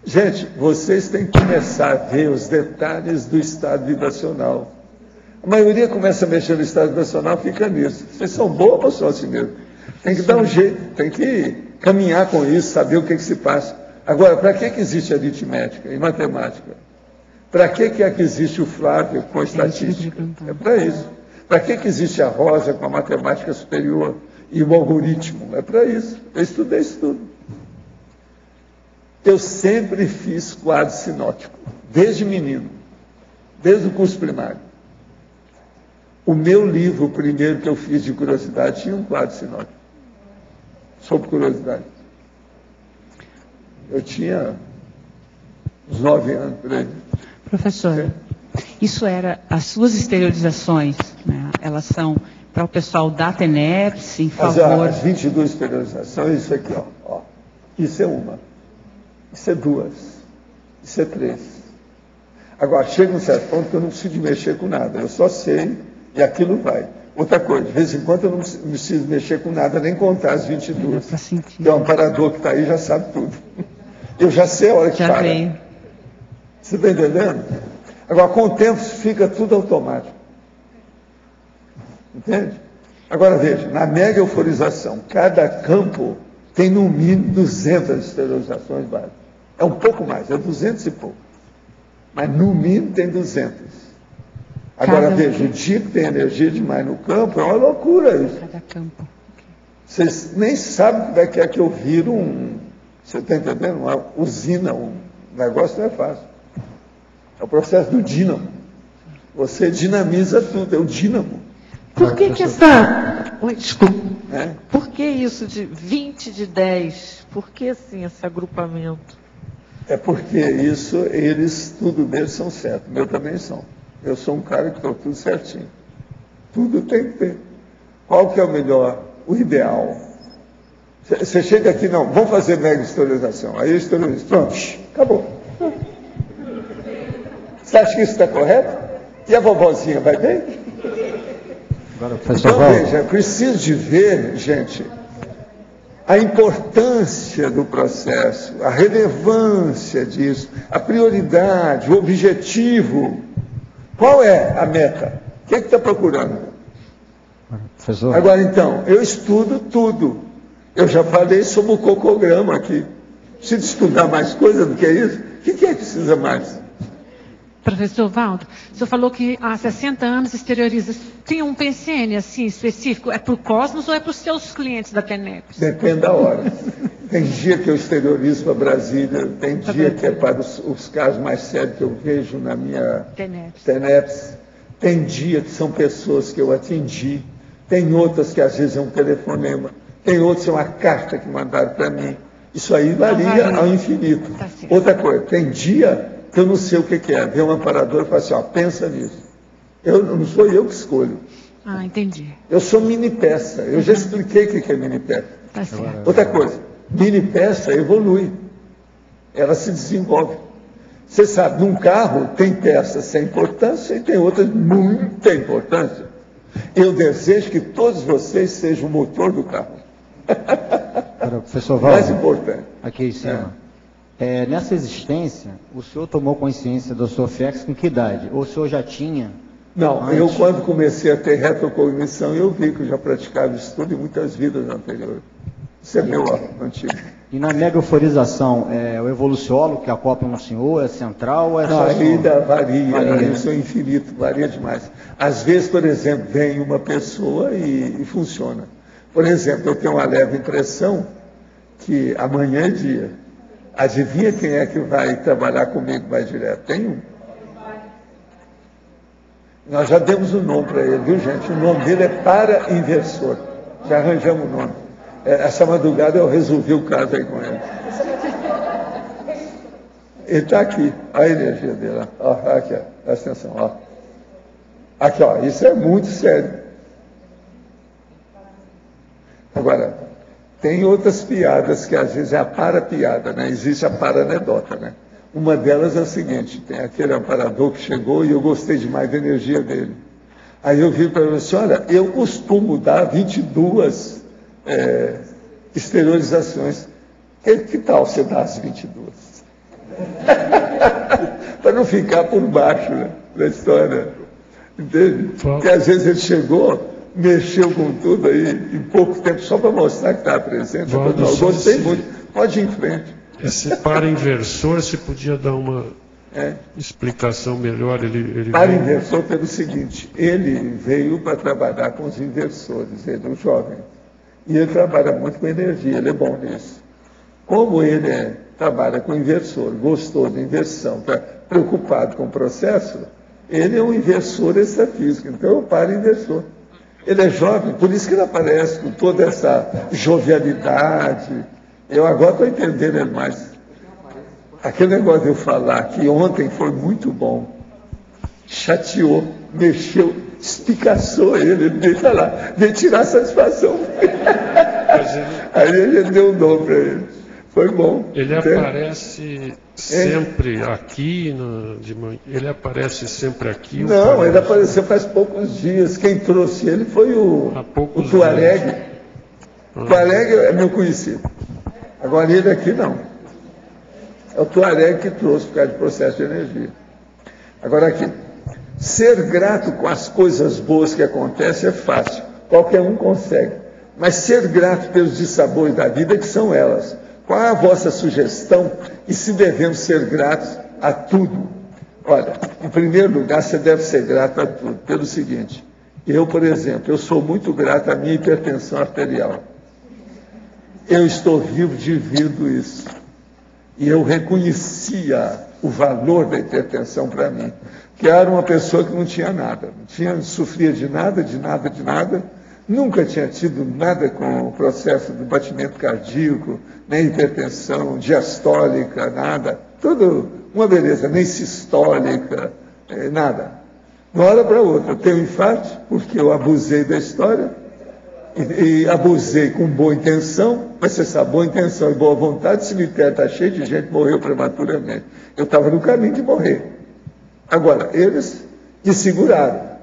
Gente, vocês têm que começar a ver os detalhes do estado vibracional. A maioria começa a mexer no estado vibracional, fica nisso. Vocês são boas ou são assim mesmo? Tem que dar um jeito, tem que caminhar com isso, saber o que se passa. Agora, para que existe aritmética e matemática? Para que é que existe o Flávio com a estatística? É para isso. Para que existe a Rosa com a matemática superior e o algoritmo? É para isso. Eu estudei isso tudo. Eu sempre fiz quadro sinótico, desde menino, desde o curso primário. O meu livro, o primeiro que eu fiz de curiosidade, tinha um quadro sinótico, sobre curiosidade. Eu tinha uns 9 anos por aí. Professor, isso era, as suas exteriorizações, né, elas são para o pessoal da TENEPS, em favor... As 22 exteriorizações, isso aqui, ó. Isso é uma. Isso é 2. Isso é 3. Agora, chega um certo ponto que eu não preciso de mexer com nada. Eu só sei e aquilo vai. Outra coisa, de vez em quando eu não preciso mexer com nada, nem contar as 22. Tem um amparador que está aí já sabe tudo. Eu já sei a hora que para. Veio. Você está entendendo? Agora, com o tempo, fica tudo automático. Entende? Agora, veja, na mega euforização, cada campo tem no mínimo 200 exteriorizações básicas. É um pouco mais, é 200 e pouco. Mas no mínimo tem 200. Agora, veja, o dia que tem energia demais no campo, é uma loucura isso. Cada campo. Vocês nem sabem como é que eu viro você está entendendo? Uma usina, um negócio não é fácil. É o processo do dínamo. Você dinamiza tudo, é o dínamo. Por que essa... Desculpa. Por que isso de 20 de 10? Por que assim esse agrupamento? É porque isso, tudo deles são certos. Meu também são. Eu sou um cara que estou tudo certinho. Tudo tem que ter. Qual que é o melhor? O ideal. Você chega aqui, não, vamos fazer mega exteriorização. Aí exterioriza, pronto, acabou. Você acha que isso está correto? E a vovozinha vai bem? Agora, professor então, veja, é preciso de ver, gente, a importância do processo, a relevância disso, a prioridade, o objetivo. Qual é a meta? O que é que está procurando? Professor. Agora, então, eu estudo tudo. Eu já falei sobre o cocograma aqui. Preciso estudar mais coisa do que isso? O que é que precisa mais? Professor Valdo, o senhor falou que há 60 anos exterioriza. Tem um PCN assim específico? É para o Cosmos ou é para os seus clientes da TENEPS? Depende da hora. Tem dia que eu exteriorizo para Brasília, tem dia que é para os casos mais sérios que eu vejo na minha TENEPS. Tem dia que são pessoas que eu atendi, tem outras que às vezes é um telefonema, tem outras que é uma carta que mandaram para mim. Isso aí varia ao infinito. Outra coisa, tem dia que eu não sei o que é. Vem um amparador e fala assim, ó, pensa nisso. Não sou eu que escolho. Ah, entendi. Eu sou mini peça. Eu já expliquei o que é mini peça. Tá certo. Outra coisa, mini peça evolui. Ela se desenvolve. Você sabe, num carro tem peças sem importância e tem outras muita importância. Eu desejo que todos vocês sejam o motor do carro. Professor Valdo, mais importante. Aqui em cima. Nessa existência, o senhor tomou consciência do Sofex com que idade? Ou o senhor já tinha? Não, eu quando comecei a ter retrocognição, eu vi que eu já praticava isso tudo em muitas vidas anteriores. Isso é meu antigo. E na mega euforização, o evoluciólogo que acopla no senhor, é central ou é só ainda varia, isso é infinito, varia demais. Às vezes, por exemplo, vem uma pessoa e funciona. Por exemplo, eu tenho uma leve impressão que amanhã é dia. Adivinha quem é que vai trabalhar comigo mais direto? Tem um. Nós já demos um nome para ele, viu, gente? O nome dele é para-inversor. Já arranjamos o nome. Essa madrugada eu resolvi o caso aí com ele. Ele está aqui. Olha a energia dele. Ó, aqui, ó. Presta atenção. Ó. Aqui, ó. Isso é muito sério. Agora, tem outras piadas que às vezes é a para-piada, né? Existe a para-anedota, né? Uma delas é o seguinte, tem aquele amparador que chegou e eu gostei demais da energia dele. Aí eu vi para ele assim, olha, eu costumo dar 22 exteriorizações. Que tal você dar as 22? Para não ficar por baixo, né, da história. Entende? Porque às vezes ele chegou, mexeu com tudo aí, em pouco tempo, só para mostrar que estava presente. Eu gostei muito. Pode ir em frente. Esse para-inversor, se podia dar uma explicação melhor. Para-inversor pelo seguinte, ele veio para trabalhar com os inversores, ele é um jovem. E ele trabalha muito com energia, ele é bom nisso. Como ele trabalha com inversor, gostou da inversão, está preocupado com o processo, ele é um inversor extrafísico, então é o para-inversor. Ele é jovem, por isso que ele aparece com toda essa jovialidade. Eu agora estou entendendo ele mais. Aquele negócio de eu falar que ontem foi muito bom, chateou, mexeu, espicaçou ele veio falar, veio tirar a satisfação. Aí ele deu um nome para ele. Foi bom. Ele aparece sempre aqui, ele aparece sempre aqui? Não, ele apareceu faz poucos dias. Quem trouxe ele foi o Tuareg. O Tuareg é meu conhecido. Agora ele aqui não. É o Tuareg que trouxe por causa de processo de energia. Agora aqui, ser grato com as coisas boas que acontecem é fácil. Qualquer um consegue. Mas ser grato pelos dissabores da vida, que são elas. Qual é a vossa sugestão e se devemos ser gratos a tudo? Olha, em primeiro lugar, você deve ser grato a tudo. Pelo seguinte, eu, por exemplo, eu sou muito grato à minha hipertensão arterial. Eu estou vivo devido isso. E eu reconhecia o valor da hipertensão para mim. Que era uma pessoa que não tinha nada. Não sofria de nada, de nada, de nada. Nunca tinha tido nada com o processo do batimento cardíaco, nem hipertensão, diastólica, nada. Tudo uma beleza, nem sistólica, nada. De uma hora para outra, eu tenho um infarto, porque eu abusei da história, e abusei com boa intenção, mas você sabe, boa intenção e boa vontade, o cemitério está cheio de gente que morreu prematuramente. Eu estava no caminho de morrer. Agora, eles me seguraram.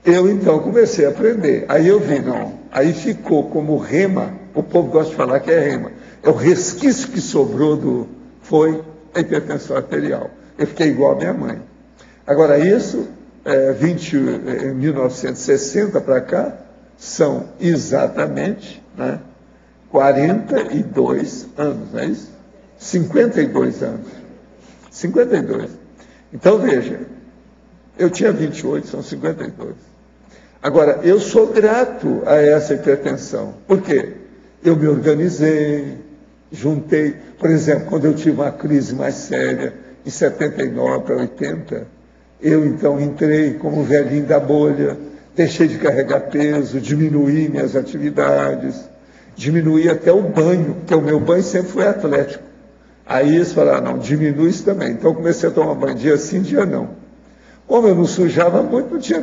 Eu, então, comecei a aprender. Aí eu vi, não. Aí ficou como rema, o povo gosta de falar que é rema. É o resquício que sobrou foi a hipertensão arterial. Eu fiquei igual a minha mãe. Agora, isso, em 1960 para cá, são exatamente 42 anos, não é isso? 52 anos. 52. Então, veja, Eu tinha 28, são 52. Agora, eu sou grato a essa hipertensão. Por quê? Eu me organizei, juntei. Por exemplo, quando eu tive uma crise mais séria, em 79 para 80, eu então entrei como velhinho da bolha, deixei de carregar peso, diminuí minhas atividades, diminuí até o banho, porque o meu banho sempre foi atlético. Aí eles falaram, não, diminui isso também. Então eu comecei a tomar banho dia sim, dia não. Como eu não sujava muito, não tinha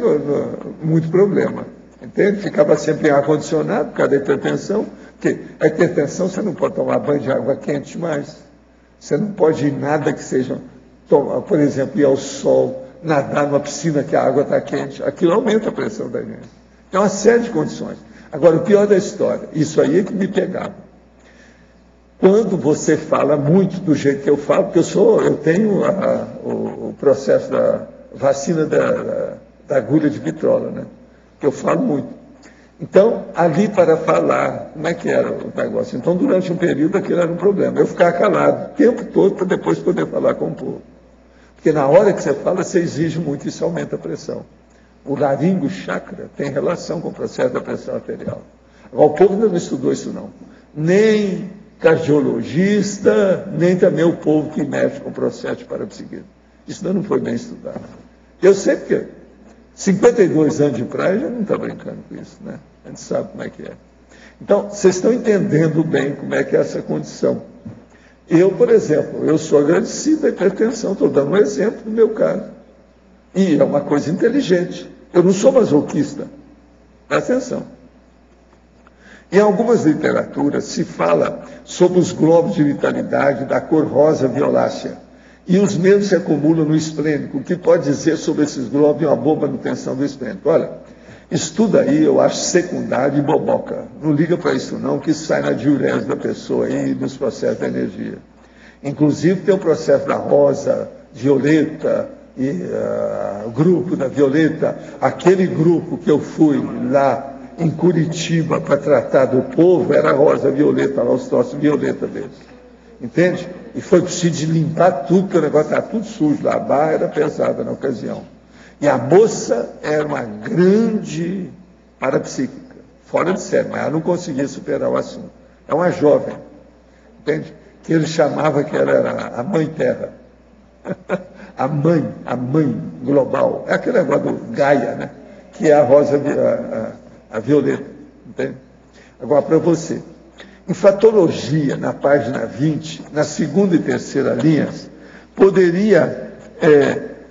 muito problema. Entende? Ficava sempre em ar-condicionado, por causa da hipertensão. Porque a hipertensão, você não pode tomar banho de água quente mais. Você não pode ir nada que seja, por exemplo, ir ao sol, nadar numa piscina que a água está quente. Aquilo aumenta a pressão da gente. Tem uma série de condições. Agora, o pior da história, isso aí é que me pegava. Quando você fala muito do jeito que eu falo, porque eu tenho o processo da vacina da agulha de vitrola, né? Que eu falo muito. Então, ali para falar, como é que era o negócio? Então, durante um período, aquilo era um problema. Eu ficava calado o tempo todo para depois poder falar com o povo. Porque na hora que você fala, você exige muito, isso aumenta a pressão. O laringo chakra tem relação com o processo da pressão arterial. Agora, o povo ainda não estudou isso, não. Nem cardiologista, nem também o povo que mexe com o processo de parapsiquismo. Isso ainda não foi bem estudado. Eu sei porque 52 anos de praia já não está brincando com isso, né? A gente sabe como é que é. Então, vocês estão entendendo bem como é que é essa condição. Eu, por exemplo, eu sou agradecido à hipertensão, estou dando um exemplo no meu caso. E é uma coisa inteligente. Eu não sou masoquista. Presta atenção. Em algumas literaturas se fala sobre os globos de vitalidade da cor rosa violácea. E os mesmos se acumulam no esplênico. O que pode dizer sobre esses globos e uma boa manutenção do esplênico? Olha, estuda aí, eu acho secundário e boboca. Não liga para isso não, que isso sai na diurese da pessoa aí, nos processos da energia. Inclusive tem o processo da rosa, violeta, e o grupo da violeta. Aquele grupo que eu fui lá em Curitiba para tratar do povo, era rosa, violeta, lá os troços violeta deles. Entende? E foi preciso limpar tudo, porque o negócio estava tudo sujo lá. A barra era pesada na ocasião. E a moça era uma grande parapsíquica, fora de série, mas ela não conseguia superar o assunto. É uma jovem, entende? Que ele chamava que ela era a mãe terra. a mãe global. É aquele negócio do Gaia, né? Que é a rosa, a violeta. Entende? Agora, para você. Em fatologia, na página 20, na segunda e terceira linhas, poderia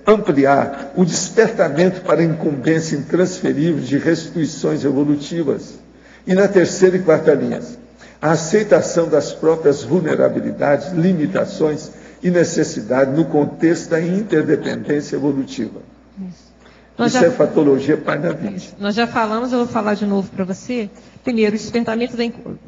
ampliar o despertamento para a incumbência intransferível de restituições evolutivas. E na terceira e quarta linhas, a aceitação das próprias vulnerabilidades, limitações e necessidades no contexto da interdependência evolutiva. Isso é fatologia página 20. Nós já falamos, eu vou falar de novo para você. Primeiro, o despertamento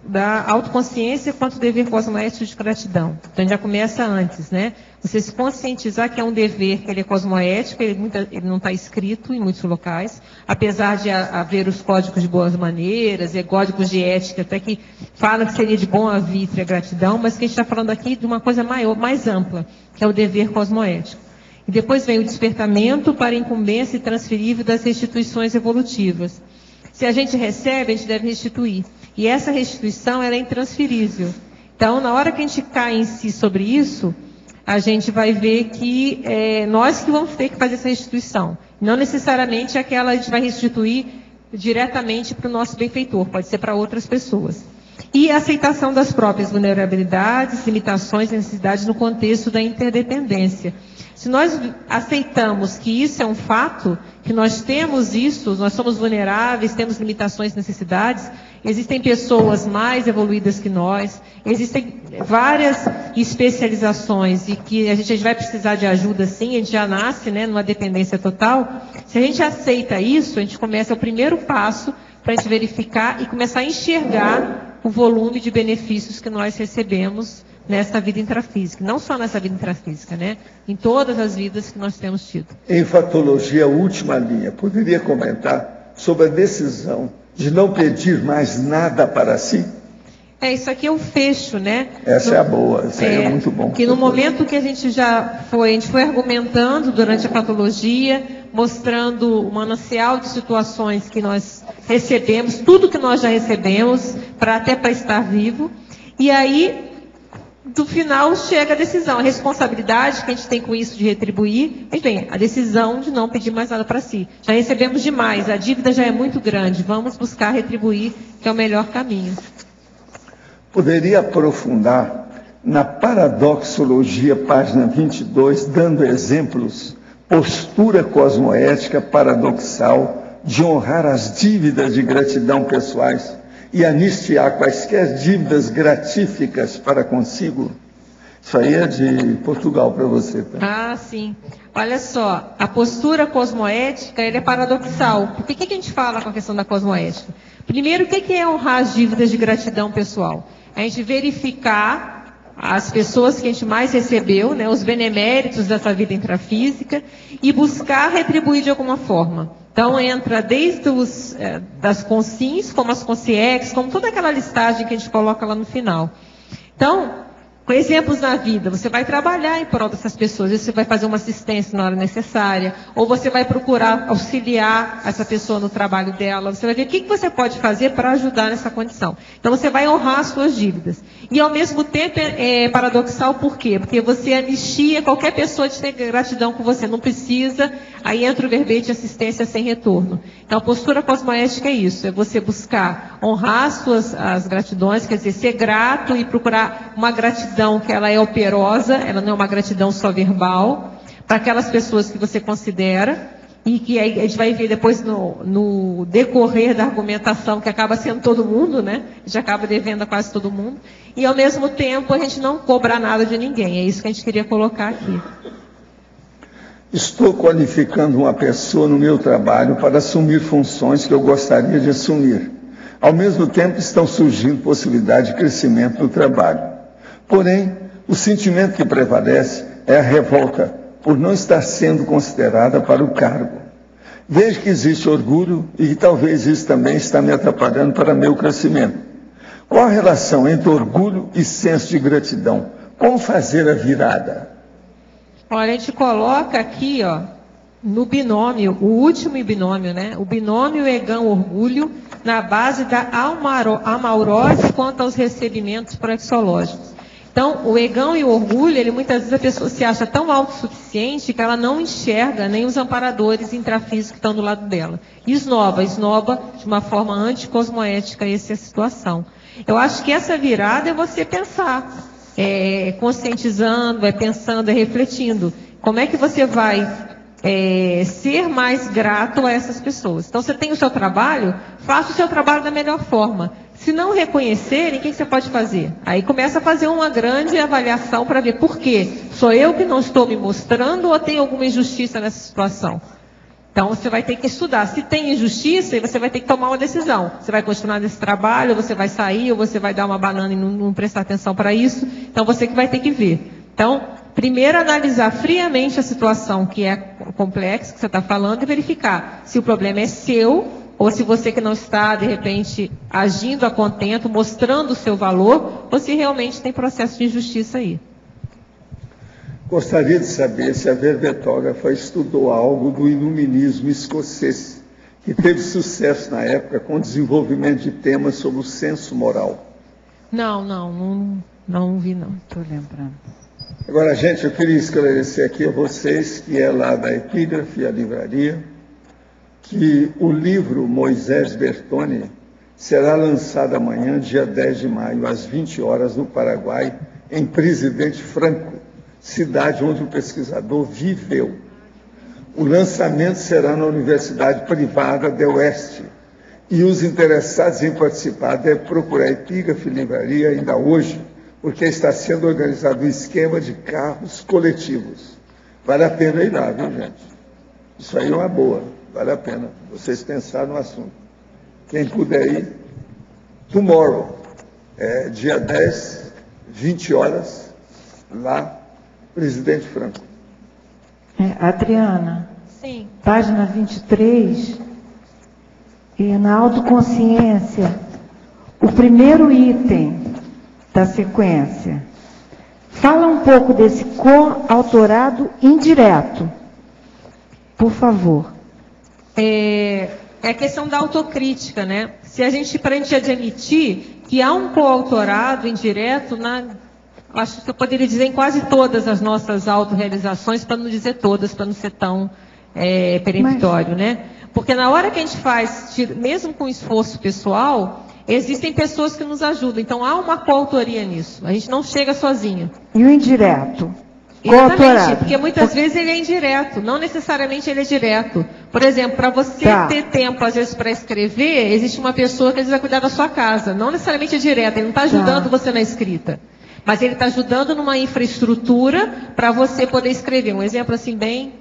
da autoconsciência quanto o dever cosmoético de gratidão. Então, a gente já começa antes, né? Você se conscientizar que é um dever, que ele é cosmoético, ele não está escrito em muitos locais, apesar de haver os códigos de boas maneiras, e códigos de ética, até que falam que seria de bom arbítrio a gratidão, mas que a gente está falando aqui de uma coisa maior, mais ampla, que é o dever cosmoético. E depois vem o despertamento para a incumbência intransferível das restituições evolutivas. Se a gente recebe, a gente deve restituir. E essa restituição ela é intransferível. Então, na hora que a gente cai em si sobre isso, a gente vai ver que nós que vamos ter que fazer essa restituição. Não necessariamente aquela a gente vai restituir diretamente para o nosso benfeitor, pode ser para outras pessoas. E a aceitação das próprias vulnerabilidades, limitações e necessidades no contexto da interdependência. Se nós aceitamos que isso é um fato, que nós temos isso, nós somos vulneráveis, temos limitações e necessidades, existem pessoas mais evoluídas que nós, existem várias especializações e que a gente vai precisar de ajuda sim, a gente já nasce, né, numa dependência total. Se a gente aceita isso, a gente começa o primeiro passo para a gente verificar e começar a enxergar o volume de benefícios que nós recebemos nessa vida intrafísica. Não só nessa vida intrafísica, né? Em todas as vidas que nós temos tido. Em fatologia, última linha, poderia comentar sobre a decisão de não pedir mais nada para si? Isso aqui é o fecho, né? Essa é a boa, isso aí é muito bom. Que no momento que a gente foi argumentando durante a patologia, mostrando o manancial de situações que nós recebemos, tudo que nós já recebemos, até para estar vivo. E aí, do final, chega a decisão, a responsabilidade que a gente tem com isso de retribuir, aí vem a decisão de não pedir mais nada para si. Já recebemos demais, a dívida já é muito grande, vamos buscar retribuir, que é o melhor caminho. Poderia aprofundar na paradoxologia, página 22, dando exemplos, postura cosmoética paradoxal de honrar as dívidas de gratidão pessoais e anistiar quaisquer dívidas gratíficas para consigo? Isso aí é de Portugal para você. Tá? Ah, sim. Olha só, a postura cosmoética é paradoxal. Por que a gente fala com a questão da cosmoética? Primeiro, o que é honrar as dívidas de gratidão pessoal? A gente verificar as pessoas que a gente mais recebeu, né, os beneméritos dessa vida intrafísica, e buscar retribuir de alguma forma. Então, entra desde das consins, como as consciex, como toda aquela listagem que a gente coloca lá no final. Então, com exemplos na vida, você vai trabalhar em prol dessas pessoas, você vai fazer uma assistência na hora necessária, ou você vai procurar auxiliar essa pessoa no trabalho dela, você vai ver o que você pode fazer para ajudar nessa condição. Então você vai honrar as suas dívidas. E ao mesmo tempo é paradoxal, por quê? Porque você anistia qualquer pessoa de ter gratidão com você, não precisa, aí entra o verbete assistência sem retorno. Então a postura cosmoética é isso, é você buscar honrar as gratidões, quer dizer, ser grato e procurar uma gratidão que ela é operosa, ela não é uma gratidão só verbal, para aquelas pessoas que você considera, e que aí a gente vai ver depois no decorrer da argumentação, que acaba sendo todo mundo, né? A gente acaba devendo a quase todo mundo, e ao mesmo tempo a gente não cobrar nada de ninguém, é isso que a gente queria colocar aqui. Estou qualificando uma pessoa no meu trabalho para assumir funções que eu gostaria de assumir. Ao mesmo tempo estão surgindo possibilidades de crescimento no trabalho. Porém, o sentimento que prevalece é a revolta por não estar sendo considerada para o cargo. Vejo que existe orgulho e que talvez isso também está me atrapalhando para meu crescimento. Qual a relação entre orgulho e senso de gratidão? Como fazer a virada? Olha, a gente coloca aqui, ó, no binômio, o último binômio, né? O binômio egão-orgulho na base da amaurose quanto aos recebimentos proexológicos. Então, o egão e o orgulho, muitas vezes a pessoa se acha tão autossuficiente que ela não enxerga nem os amparadores intrafísicos que estão do lado dela. Esnoba de uma forma anticosmoética essa situação. Eu acho que essa virada é você pensar, conscientizando, pensando, refletindo. Como é que você vai ser mais grato a essas pessoas? Então, você tem o seu trabalho, faça o seu trabalho da melhor forma. Se não reconhecerem, o que você pode fazer? Aí começa a fazer uma grande avaliação para ver por quê. Sou eu que não estou me mostrando ou tem alguma injustiça nessa situação? Então você vai ter que estudar. Se tem injustiça, você vai ter que tomar uma decisão. Você vai continuar nesse trabalho, ou você vai sair, ou você vai dar uma banana e não prestar atenção para isso. Então você que vai ter que ver. Então, primeiro analisar friamente a situação que é complexa, que você está falando, e verificar se o problema é seu, ou se você que não está, de repente, agindo a contento, mostrando o seu valor, ou se realmente tem processo de injustiça aí. Gostaria de saber se a verbetógrafa estudou algo do iluminismo escocês, que teve sucesso na época com o desenvolvimento de temas sobre o senso moral. Não vi não. Estou lembrando. Agora, gente, eu queria esclarecer aqui a vocês, que é lá da Epígrafe, a livraria, que o livro Moisés Bertone será lançado amanhã, dia 10 de maio, às 20 horas, no Paraguai, em Presidente Franco, cidade onde o pesquisador viveu. O lançamento será na Universidade Privada de Oeste, e os interessados em participar devem procurar a Epígrafe Livraria ainda hoje, porque está sendo organizado um esquema de carros coletivos. Vale a pena ir lá, viu, gente? Isso aí é uma boa. Vale a pena vocês pensarem no assunto. Quem puder ir, tomorrow, dia 10, 20 horas, lá, Presidente Franco. Adriana, sim. Página 23, na autoconsciência, o primeiro item da sequência, fala um pouco desse coautorado indireto. Por favor. É a questão da autocrítica, né? Para a gente admitir que há um coautorado indireto acho que eu poderia dizer em quase todas as nossas autorrealizações, para não dizer todas, para não ser tão peremptório, né? Porque na hora que a gente faz, mesmo com esforço pessoal, existem pessoas que nos ajudam. Então há uma coautoria nisso. A gente não chega sozinho. E o indireto? Exatamente, porque muitas vezes ele é indireto, não necessariamente ele é direto. Por exemplo, para você ter tempo, às vezes, para escrever, existe uma pessoa que às vezes vai cuidar da sua casa. Não necessariamente é direto, ele não está ajudando você na escrita. Mas ele está ajudando numa infraestrutura para você poder escrever. Um exemplo assim bem...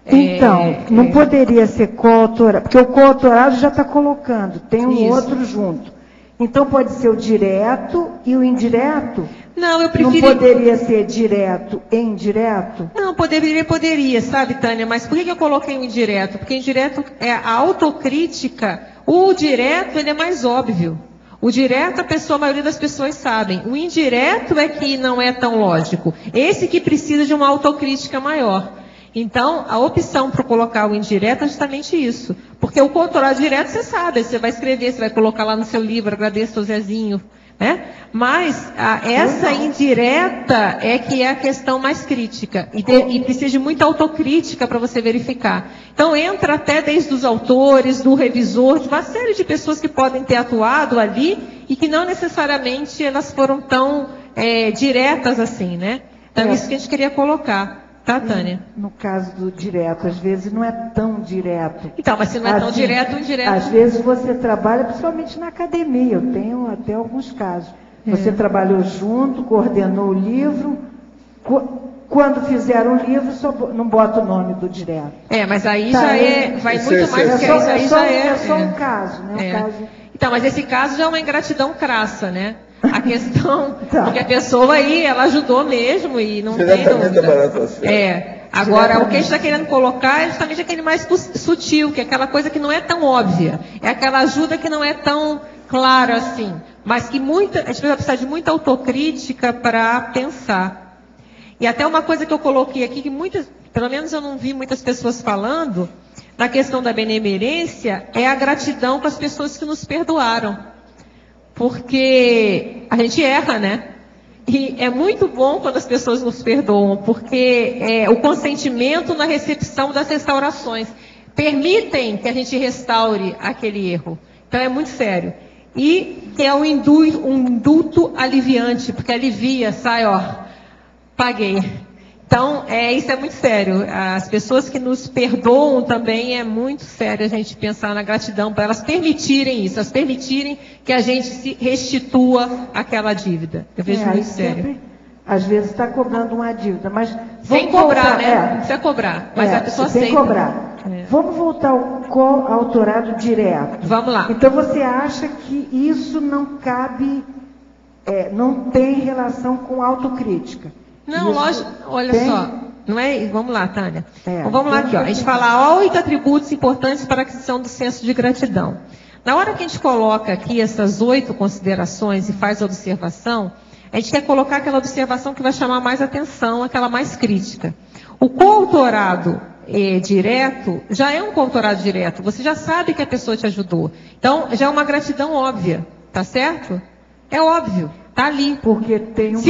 Então, não poderia ser coautorado, porque o coautorado já está colocando, tem um outro junto. Então pode ser o direto e o indireto? Não, eu prefiro... Não poderia ser direto e indireto? Não, poderia, sabe, Tânia? Mas por que eu coloquei o indireto? Porque o indireto é a autocrítica. O direto, ele é mais óbvio. O direto, a maioria das pessoas sabem. O indireto é que não é tão lógico. Esse que precisa de uma autocrítica maior. Então, a opção para colocar o indireto é justamente isso. Porque o coautorado direto, você sabe, você vai escrever, você vai colocar lá no seu livro, agradeço ao Zezinho, né? Mas essa indireta é que é a questão mais crítica. E precisa de muita autocrítica para você verificar. Então, entra até desde os autores, do revisor, de uma série de pessoas que podem ter atuado ali e que não necessariamente elas foram tão diretas assim, né? Então, isso que a gente queria colocar. Tá, Tânia? No caso do direto, às vezes não é tão direto. Então, mas se não é tão direto, indireto... Às vezes você trabalha, principalmente na academia, eu tenho até alguns casos. Você trabalhou junto, coordenou o livro, quando fizeram o livro, só não bota o nome do direto. Mas aí já vai muito mais do que isso. Aí já é só um caso, né? Um caso... Então, mas esse caso já é uma ingratidão crassa, né? A questão, porque a pessoa aí, ela ajudou mesmo e não tem dúvida. Agora, o que a gente está querendo colocar é justamente aquele mais sutil, que é aquela coisa que não é tão óbvia. É aquela ajuda que não é tão clara assim. Mas que a gente vai precisar de muita autocrítica para pensar. E até uma coisa que eu coloquei aqui, que pelo menos eu não vi muitas pessoas falando, na questão da benemerência, é a gratidão com as pessoas que nos perdoaram. Porque a gente erra, né? E é muito bom quando as pessoas nos perdoam, porque o consentimento na recepção das restaurações permitem que a gente restaure aquele erro. Então é muito sério. E é um indulto aliviante, porque alivia, sai, paguei. Então, isso é muito sério. As pessoas que nos perdoam também é muito sério a gente pensar na gratidão para elas permitirem isso, elas permitirem que a gente se restitua aquela dívida. Eu vejo muito sério. Sempre, às vezes está cobrando uma dívida, mas... Sem cobrar, né? Não precisa cobrar, mas a pessoa aceita. Sem cobrar. Vamos voltar ao coautorado direto. Vamos lá. Então, você acha que isso não cabe, não tem relação com autocrítica? Não, lógico, olha só, não é? Vamos lá, Tânia. Então, vamos lá aqui, A gente fala 8 atributos importantes para a aquisição do senso de gratidão. Na hora que a gente coloca aqui essas 8 considerações e faz a observação, a gente quer colocar aquela observação que vai chamar mais atenção, aquela mais crítica. O coautorado direto já é um coautorado direto, você já sabe que a pessoa te ajudou. Então, já é uma gratidão óbvia, tá certo? É óbvio. Está ali. Porque tem uma...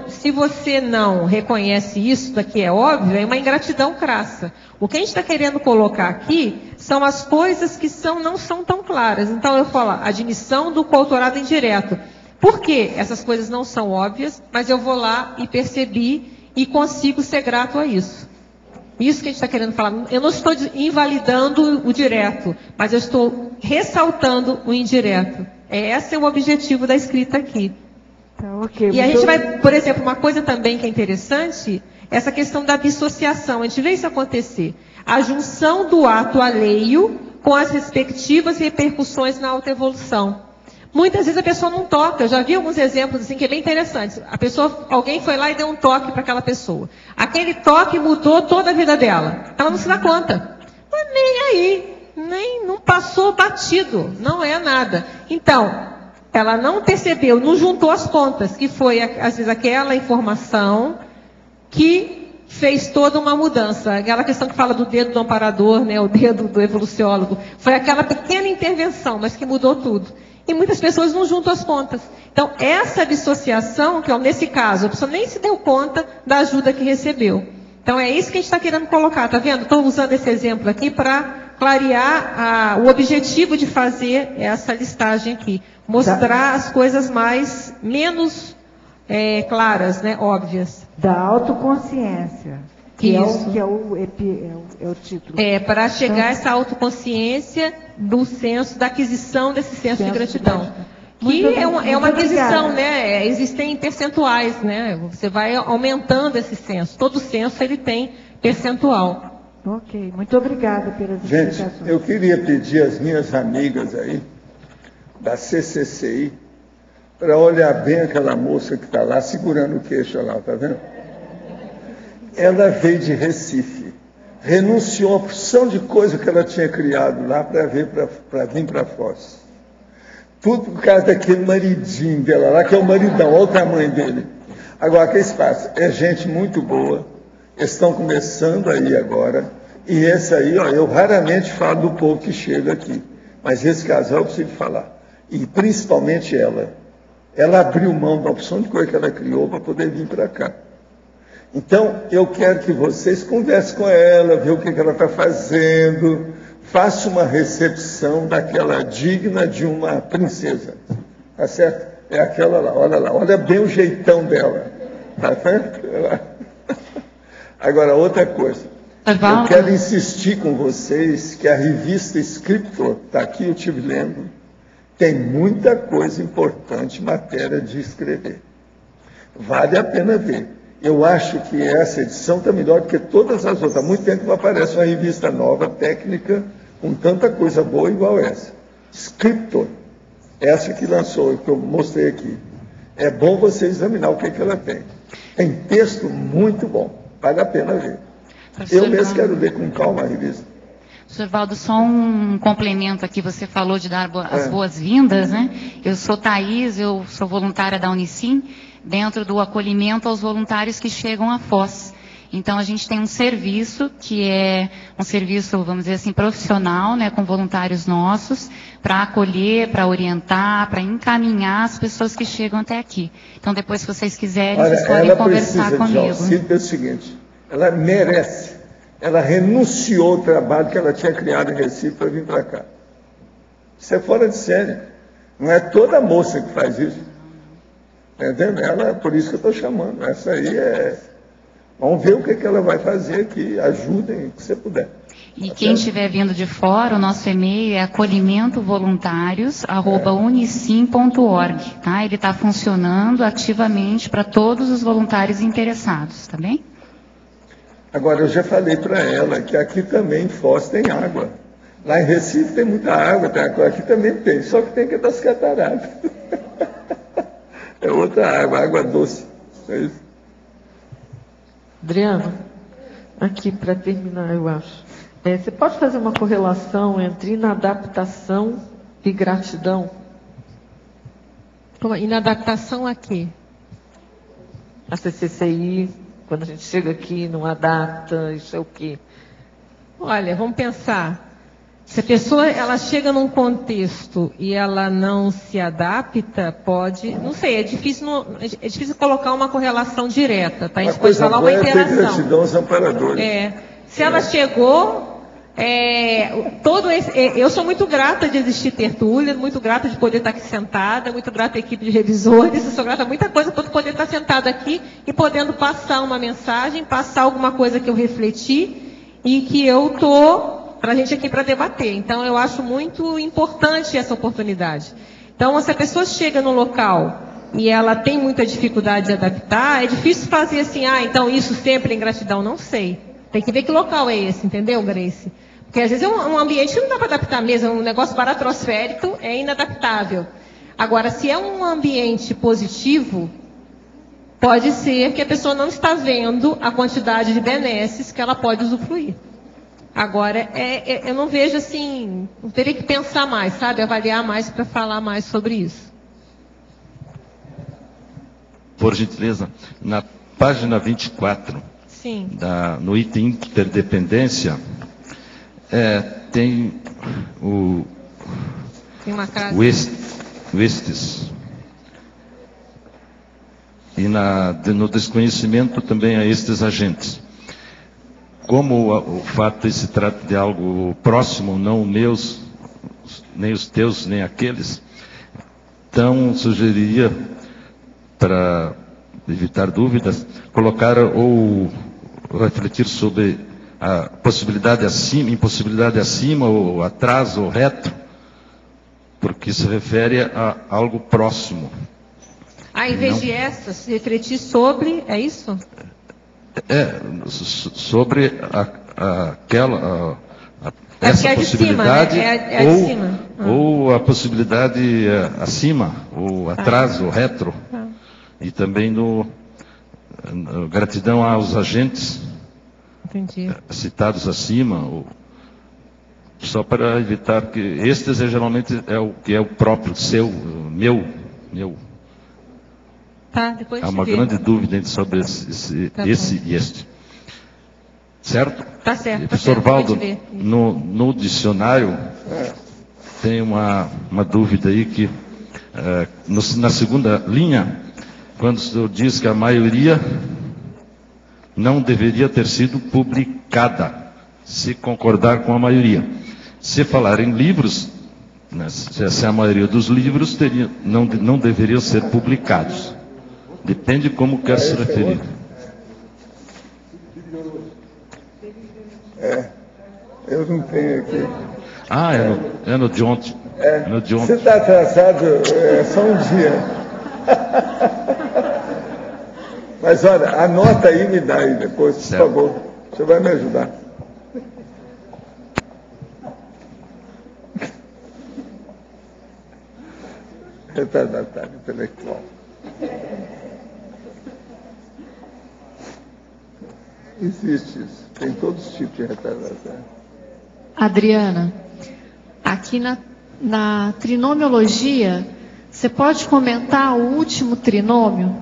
Se você não reconhece isso, daqui é óbvio, é uma ingratidão crassa. O que a gente está querendo colocar aqui são as coisas que não são tão claras. Então eu falo, admissão do coautorado indireto. Por que essas coisas não são óbvias, mas eu vou lá e percebi e consigo ser grato a isso? Isso que a gente está querendo falar. Eu não estou invalidando o direto, mas eu estou ressaltando o indireto. Esse é o objetivo da escrita aqui. Tá, okay. E a gente vai, por exemplo, uma coisa também que é interessante, essa questão da dissociação. A gente vê isso acontecer. A junção do ato alheio com as respectivas repercussões na autoevolução. Muitas vezes a pessoa não toca. Eu já vi alguns exemplos assim que é bem interessante. Alguém foi lá e deu um toque para aquela pessoa. Aquele toque mudou toda a vida dela. Ela não se dá conta. Mas nem aí. Não passou batido, não é nada. Então, ela não percebeu, não juntou as pontas, que foi, às vezes, aquela informação que fez toda uma mudança. Aquela questão que fala do dedo do amparador, né, o dedo do evoluciólogo. Foi aquela pequena intervenção, mas que mudou tudo. E muitas pessoas não juntam as pontas. Então, essa dissociação, que nesse caso, a pessoa nem se deu conta da ajuda que recebeu. Então, é isso que a gente está querendo colocar, tá vendo? Estou usando esse exemplo aqui para clarear o objetivo de fazer essa listagem aqui. Mostrar as coisas menos claras, né, óbvias. Da autoconsciência, que é o título. Para chegar a essa autoconsciência do senso, da aquisição desse senso de gratidão. Que é uma aquisição, né? Existem percentuais, né? Você vai aumentando esse senso. Todo senso ele tem percentual. Ok, muito obrigada pelas explicações. Gente, eu queria pedir às minhas amigas aí, da CCCI, para olhar bem aquela moça que está lá, segurando o queixo lá, tá vendo? Ela veio de Recife, renunciou a uma porção de coisa que ela tinha criado lá para vir para Foz. Tudo por causa daquele maridinho dela lá, que é o maridão, olha o tamanho dele. Agora, que espaço? É gente muito boa, estão começando aí agora, e esse aí, ó, eu raramente falo do povo que chega aqui, mas esse casal eu preciso falar. E principalmente ela. Ela abriu mão da opção de coisa que ela criou para poder vir para cá. Então, eu quero que vocês conversem com ela, ver o que ela está fazendo, faça uma recepção daquela digna de uma princesa. Tá certo? É aquela lá, olha bem o jeitão dela. Tá certo? Agora, outra coisa. Eu quero insistir com vocês que a revista Scriptor, está aqui, eu estive lendo, tem muita coisa importante em matéria de escrever. Vale a pena ver. Eu acho que essa edição está melhor do que todas as outras. Há muito tempo não aparece uma revista nova, técnica, com tanta coisa boa igual essa. Scriptor, essa que lançou, que eu mostrei aqui. É bom você examinar o que ela tem. Tem texto muito bom, vale a pena ver. Eu mesmo quero ler com calma a revista. Professor Valdo, só um complemento aqui, você falou de dar as boas-vindas, né? Eu sou Thaís, eu sou voluntária da Unicim, dentro do acolhimento aos voluntários que chegam à Foz. Então, a gente tem um serviço, que é um serviço, vamos dizer assim, profissional, né, com voluntários nossos, para acolher, para orientar, para encaminhar as pessoas que chegam até aqui. Então, depois, se vocês quiserem, vocês podem conversar comigo. Ela precisa de auxílio, é o seguinte, ela merece. Ela renunciou ao trabalho que ela tinha criado em Recife para vir para cá. Isso é fora de série. Não é toda moça que faz isso. Entendeu? Ela, por isso que eu estou chamando. Essa aí é... Vamos ver o que ela vai fazer aqui. Ajudem o que você puder. E quem estiver vindo de fora, o nosso e-mail é acolhimentovoluntários@unicim.org, tá? Ele está funcionando ativamente para todos os voluntários interessados, tá bem? Agora, eu já falei para ela que aqui também em Foz tem água. Lá em Recife tem muita água, aqui também tem, só que tem que ir das cataratas. É outra água, água doce. É isso. Adriana, aqui para terminar, eu acho. Você pode fazer uma correlação entre inadaptação e gratidão? Como, inadaptação a quê? A CCCI, quando a gente chega aqui, não adapta, isso é o quê? Olha, vamos pensar. Se a pessoa ela chega num contexto e ela não se adapta, pode, não sei, é difícil colocar uma correlação direta, tá? A gente pode falar uma interação. Gratidão aos amparadores. Se ela chegou, eu sou muito grata de existir tertúlia, muito grata de poder estar aqui sentada, muito grata à equipe de revisores, eu sou grata a muita coisa por poder estar sentada aqui e podendo passar uma mensagem, passar alguma coisa que eu refleti e que eu estou para a gente aqui para debater. Então, eu acho muito importante essa oportunidade. Então, se a pessoa chega no local e ela tem muita dificuldade de adaptar, é difícil fazer assim, então isso sempre é ingratidão. Não sei. Tem que ver que local é esse, entendeu, Grace? Porque às vezes é um ambiente que não dá para adaptar mesmo, é um negócio baratrosférico, é inadaptável. Agora, se é um ambiente positivo, pode ser que a pessoa não está vendo a quantidade de benesses que ela pode usufruir. Agora, eu não vejo assim, eu teria que pensar mais, sabe? Avaliar mais para falar mais sobre isso. Por gentileza, na página 24, Sim. No item interdependência, tem tem uma frase. o estes. E no desconhecimento também a estes agentes. Como o fato de se trata de algo próximo, não meus, nem os teus, nem aqueles, então sugeriria, para evitar dúvidas, colocar ou refletir sobre a possibilidade acima, impossibilidade acima, ou atrás, ou reto, porque se refere a algo próximo. Em vez de essas, refletir sobre, é isso? Sobre essa possibilidade, cima, né? ou a possibilidade acima, ou atrás, ou retro. E também no gratidão aos agentes citados acima, só para evitar que estes geralmente é o que é o próprio seu, meu. Tá, depois há uma grande dúvida sobre esse e este. Certo? Tá certo. Professor Valdo, no dicionário tem uma dúvida aí que na segunda linha, quando o senhor diz que a maioria não deveria ter sido publicada, se concordar com a maioria. Se falar em livros, né, se a maioria dos livros não deveriam ser publicados. Depende como quer se referir. Eu não tenho aqui. É no de ontem. Você está atrasado, só um dia. Mas olha, anota aí e me dá aí depois, por favor. Você vai me ajudar. Retardatário intelectual. Existe isso. Tem todos os tipos de retardatário. Adriana, aqui na trinomiologia, você pode comentar o último trinômio?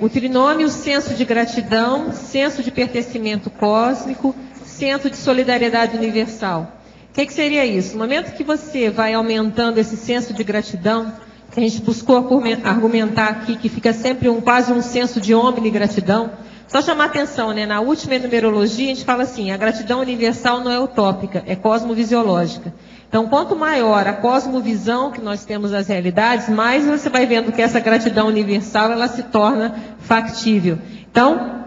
O trinômio, senso de gratidão, senso de pertencimento cósmico, senso de solidariedade universal. O que seria isso? No momento que você vai aumentando esse senso de gratidão, que a gente buscou argumentar aqui, que fica sempre quase um senso de omnigratidão, só chamar atenção, né? Na última numerologia, a gente fala assim, a gratidão universal não é utópica, é cosmovisiológica. Então, quanto maior a cosmovisão que nós temos das realidades, mais você vai vendo que essa gratidão universal, ela se torna factível. Então,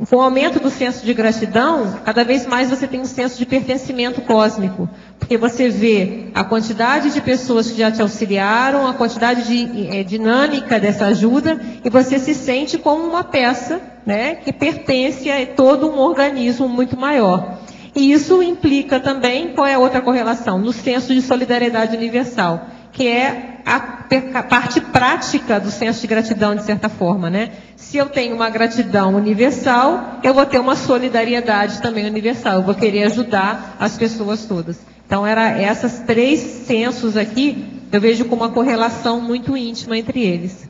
com o aumento do senso de gratidão, cada vez mais você tem um senso de pertencimento cósmico. Porque você vê a quantidade de pessoas que já te auxiliaram, a quantidade dinâmica dessa ajuda, e você se sente como uma peça, né, que pertence a todo um organismo muito maior. E isso implica também, qual é a outra correlação? No senso de solidariedade universal, que é a parte prática do senso de gratidão, de certa forma, né? Se eu tenho uma gratidão universal, eu vou ter uma solidariedade também universal. Eu vou querer ajudar as pessoas todas. Então, essas três sensos aqui, eu vejo com uma correlação muito íntima entre eles.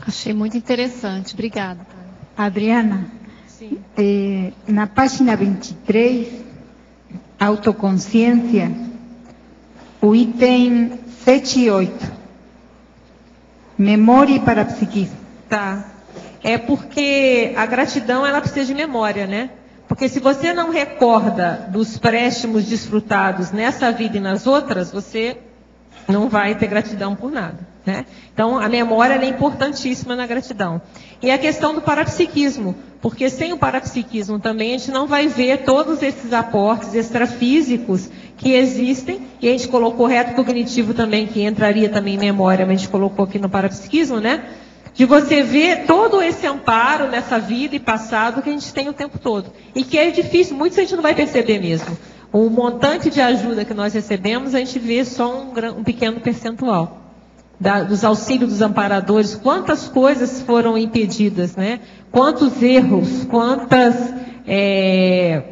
Achei muito interessante. Obrigada. Adriana, na página 23, autoconsciência, o item 7 e 8. Memória e parapsiquismo. Tá. É porque a gratidão, ela precisa de memória, né? Porque se você não recorda dos préstimos desfrutados nessa vida e nas outras, você não vai ter gratidão por nada, né? Então, a memória é importantíssima na gratidão. E a questão do parapsiquismo, porque sem o parapsiquismo também a gente não vai ver todos esses aportes extrafísicos que existem, e a gente colocou reto cognitivo também, que entraria também em memória, mas a gente colocou aqui no parapsiquismo, né? De você ver todo esse amparo nessa vida e passado que a gente tem o tempo todo. E que é difícil, muitos a gente não vai perceber mesmo. O montante de ajuda que nós recebemos, a gente vê só um pequeno percentual. Dos auxílios dos amparadores, quantas coisas foram impedidas, né? Quantos erros,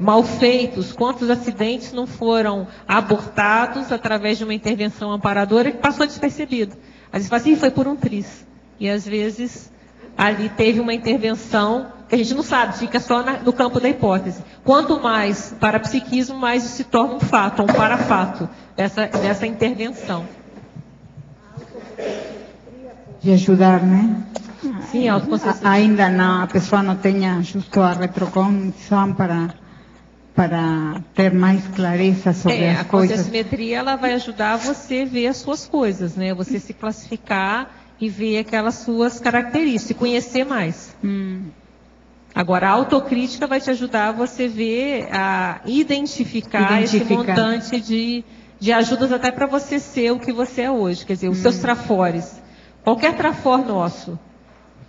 malfeitos, quantos acidentes não foram abortados através de uma intervenção amparadora que passou despercebido. Às vezes fala assim, foi por um triz. E às vezes ali teve uma intervenção que a gente não sabe, fica só no campo da hipótese. Quanto mais parapsiquismo, mais isso se torna um fato, um parafato dessa intervenção. De ajudar, né? Sim, autoconsciência. Ainda não, a pessoa não tenha justo a retrocognição para ter mais clareza sobre as a coisas. A consciencimetria, ela vai ajudar você a ver as suas coisas, né? Você se classificar e ver aquelas suas características, se conhecer mais. Agora, a autocrítica vai te ajudar a você ver, a identificar esse montante de ajudas até para você ser o que você é hoje. Quer dizer, os seus trafores. Qualquer trafor nosso.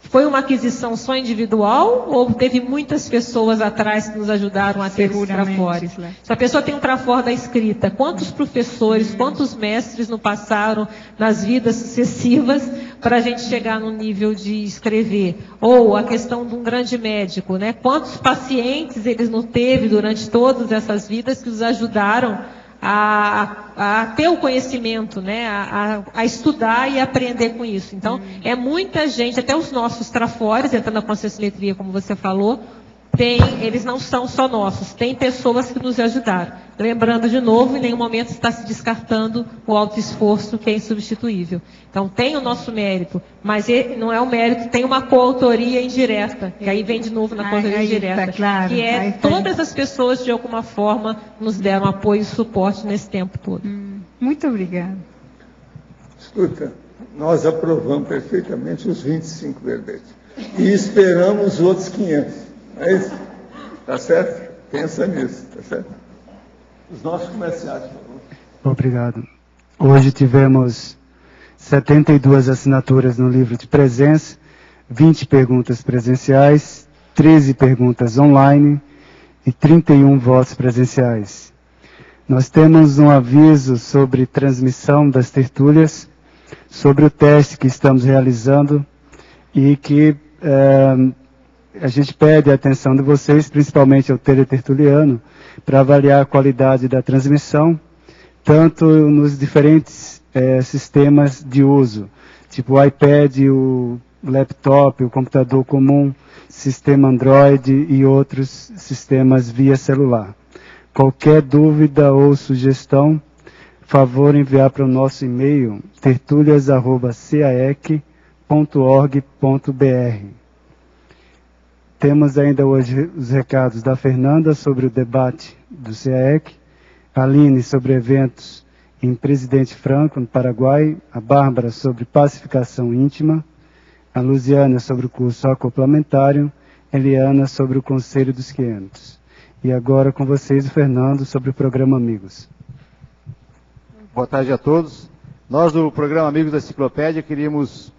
Foi uma aquisição só individual ou teve muitas pessoas atrás que nos ajudaram a ter esses trafores? Se a pessoa tem um trafor da escrita, quantos professores, quantos mestres não passaram nas vidas sucessivas para a gente chegar no nível de escrever? Ou a questão de um grande médico, né? Quantos pacientes eles não teve durante todas essas vidas que os ajudaram a ter o conhecimento, né? A estudar e aprender com isso. Então, é muita gente, até os nossos trafores, entrando na consciencimetria, como você falou, eles não são só nossos, tem pessoas que nos ajudaram. Lembrando de novo, em nenhum momento está se descartando o autoesforço, que é insubstituível. Então, tem o nosso mérito, mas não é o mérito, tem uma coautoria indireta, que aí vem de novo na coautoria indireta, claro, que é todas as pessoas, de alguma forma, nos deram apoio e suporte nesse tempo todo. Muito obrigada. Escuta, nós aprovamos perfeitamente os 25 verbetes e esperamos os outros 500. É isso? Tá certo? Pensa nisso, tá certo? Os nossos comerciais, por favor. Obrigado. Hoje tivemos 72 assinaturas no livro de presença, 20 perguntas presenciais, 13 perguntas online e 31 votos presenciais. Nós temos um aviso sobre transmissão das tertúlias, sobre o teste que estamos realizando e que a gente pede a atenção de vocês, principalmente ao teletertuliano, para avaliar a qualidade da transmissão, tanto nos diferentes sistemas de uso, tipo o iPad, o laptop, o computador comum, sistema Android e outros sistemas via celular. Qualquer dúvida ou sugestão, favor enviar para o nosso e-mail tertulias@caec.org.br. Temos ainda hoje os recados da Fernanda sobre o debate do CAEC, a Aline sobre eventos em Presidente Franco, no Paraguai, a Bárbara sobre pacificação íntima, a Luziana sobre o curso acoplamentário, a Eliana sobre o Conselho dos 500. E agora com vocês o Fernando sobre o programa Amigos. Boa tarde a todos. Nós do programa Amigos da Enciclopédia queríamos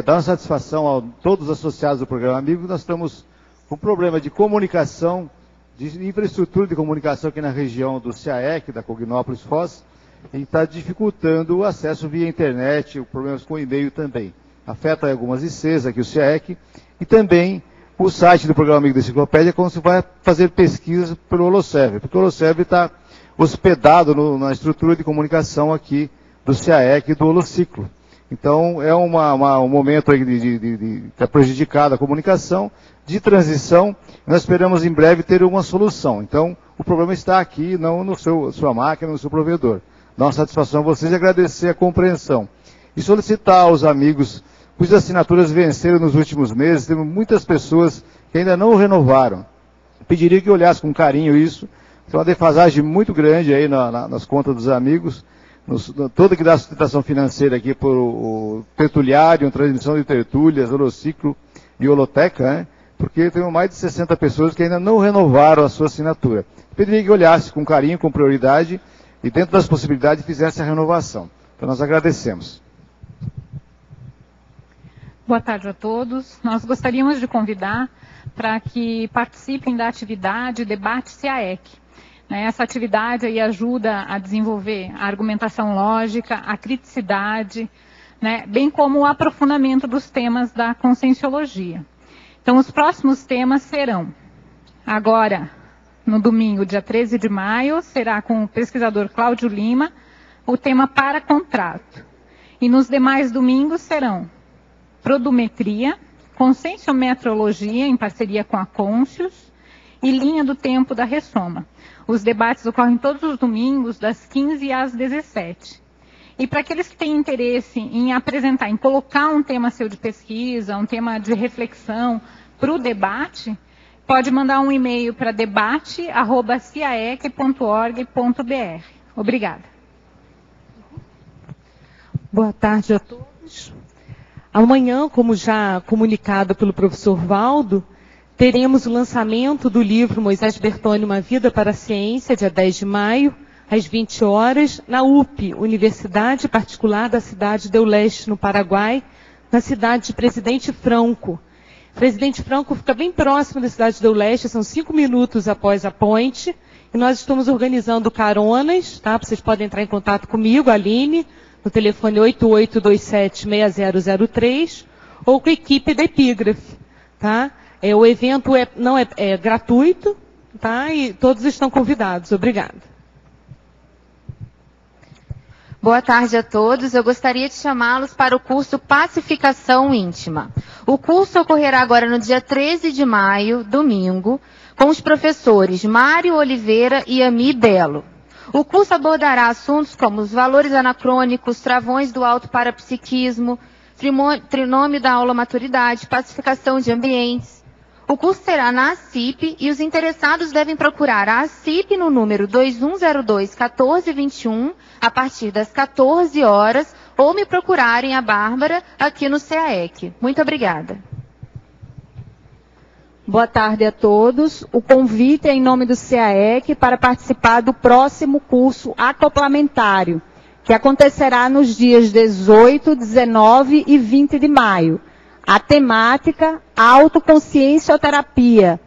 dar uma satisfação a todos os associados do programa Amigos. Nós estamos com problema de comunicação, de infraestrutura de comunicação aqui na região do CAEC, da Cognópolis Foz, e está dificultando o acesso via internet, problemas com e-mail também. Afeta algumas ICs aqui o CAEC, e também o site do programa Amigo da Enciclopédia, quando se vai fazer pesquisas pelo Holoserve, porque o Holoserve está hospedado na estrutura de comunicação aqui do CAEC e do Holociclo. Então, é um momento aí de estar prejudicada a comunicação, de transição. Nós esperamos em breve ter uma solução. Então, o problema está aqui, não no sua máquina, no seu provedor. Dar uma satisfação a vocês e agradecer a compreensão. E solicitar aos amigos cujas assinaturas venceram nos últimos meses, temos muitas pessoas que ainda não renovaram. Pediria que olhasse com carinho isso. Tem uma defasagem muito grande aí nas contas dos amigos. Toda que dá sustentação financeira aqui por o tertuliário, transmissão de tertúlias, Holociclo e Holoteca, né? Porque temos mais de 60 pessoas que ainda não renovaram a sua assinatura. Pediria que olhasse com carinho, com prioridade, e dentro das possibilidades fizesse a renovação. Então nós agradecemos. Boa tarde a todos. Nós gostaríamos de convidar para que participem da atividade Debate CAEC. Essa atividade aí ajuda a desenvolver a argumentação lógica, a criticidade, bem como o aprofundamento dos temas da conscienciologia. Então, os próximos temas serão, agora, no domingo, dia 13 de maio, será com o pesquisador Cláudio Lima, o tema para contrato. E nos demais domingos serão Produmetria, Conscienciometrologia, em parceria com a Conscius, e Linha do Tempo da Ressoma. Os debates ocorrem todos os domingos, das 15 às 17. E para aqueles que têm interesse em apresentar, em colocar um tema seu de pesquisa, um tema de reflexão para o debate, pode mandar um e-mail para debate@ciaec.org.br. Obrigada. Boa tarde a todos. Amanhã, como já comunicado pelo professor Valdo, teremos o lançamento do livro Moisés Bertoni, Uma Vida para a Ciência, dia 10 de maio, às 20 horas, na UP, Universidade Particular da cidade de Leste, no Paraguai, na cidade de Presidente Franco. Presidente Franco fica bem próximo da cidade de Leste, são 5 minutos após a ponte, e nós estamos organizando caronas, tá? Vocês podem entrar em contato comigo, Aline, no telefone 8827-6003, ou com a equipe da Epígrafe, tá? O evento não é gratuito, tá? E todos estão convidados. Obrigada. Boa tarde a todos. Eu gostaria de chamá-los para o curso Pacificação Íntima. O curso ocorrerá agora no dia 13 de maio, domingo, com os professores Mário Oliveira e Ami Belo. O curso abordará assuntos como os valores anacrônicos, travões do autoparapsiquismo, trinômio da aula maturidade, pacificação de ambientes. O curso será na ACIP e os interessados devem procurar a ACIP no número 2102-1421 a partir das 14 horas ou me procurarem a Bárbara aqui no CAEC. Muito obrigada. Boa tarde a todos. O convite é em nome do CAEC para participar do próximo curso acoplamentário, que acontecerá nos dias 18, 19 e 20 de maio. A temática, autoconsciencioterapia.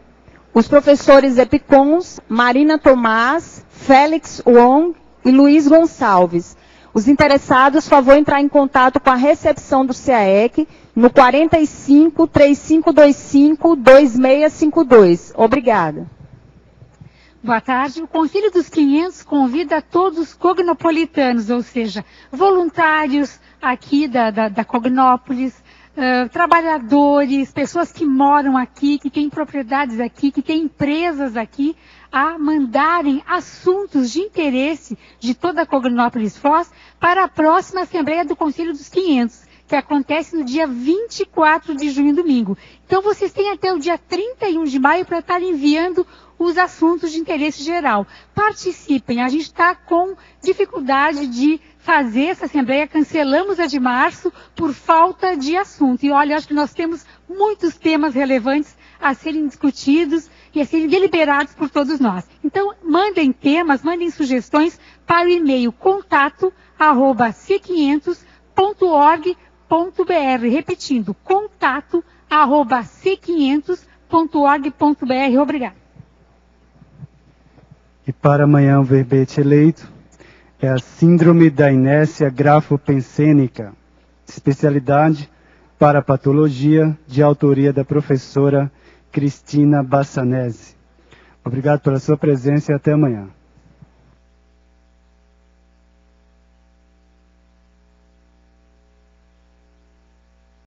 Os professores Epicons, Marina Tomás, Félix Wong e Luiz Gonçalves. Os interessados, favor entrar em contato com a recepção do CAEC no 45-3525-2652. Obrigada. Boa tarde. O Conselho dos 500 convida todos os cognopolitanos, ou seja, voluntários aqui da Cognópolis, trabalhadores, pessoas que moram aqui, que têm propriedades aqui, que têm empresas aqui, a mandarem assuntos de interesse de toda a Cognópolis Foz para a próxima Assembleia do Conselho dos 500, que acontece no dia 24 de junho, domingo. Então, vocês têm até o dia 31 de maio para estar enviando os assuntos de interesse geral. Participem, a gente está com dificuldade de fazer essa Assembleia, cancelamos a de março por falta de assunto. E olha, acho que nós temos muitos temas relevantes a serem discutidos e a serem deliberados por todos nós. Então, mandem temas, mandem sugestões para o e-mail contato@c500.org.br. Repetindo, contato@c500.org.br. Obrigada. E para amanhã o verbete eleito é a Síndrome da Inércia Grafopensênica, especialidade para patologia, de autoria da professora Cristina Bassanese. Obrigado pela sua presença e até amanhã.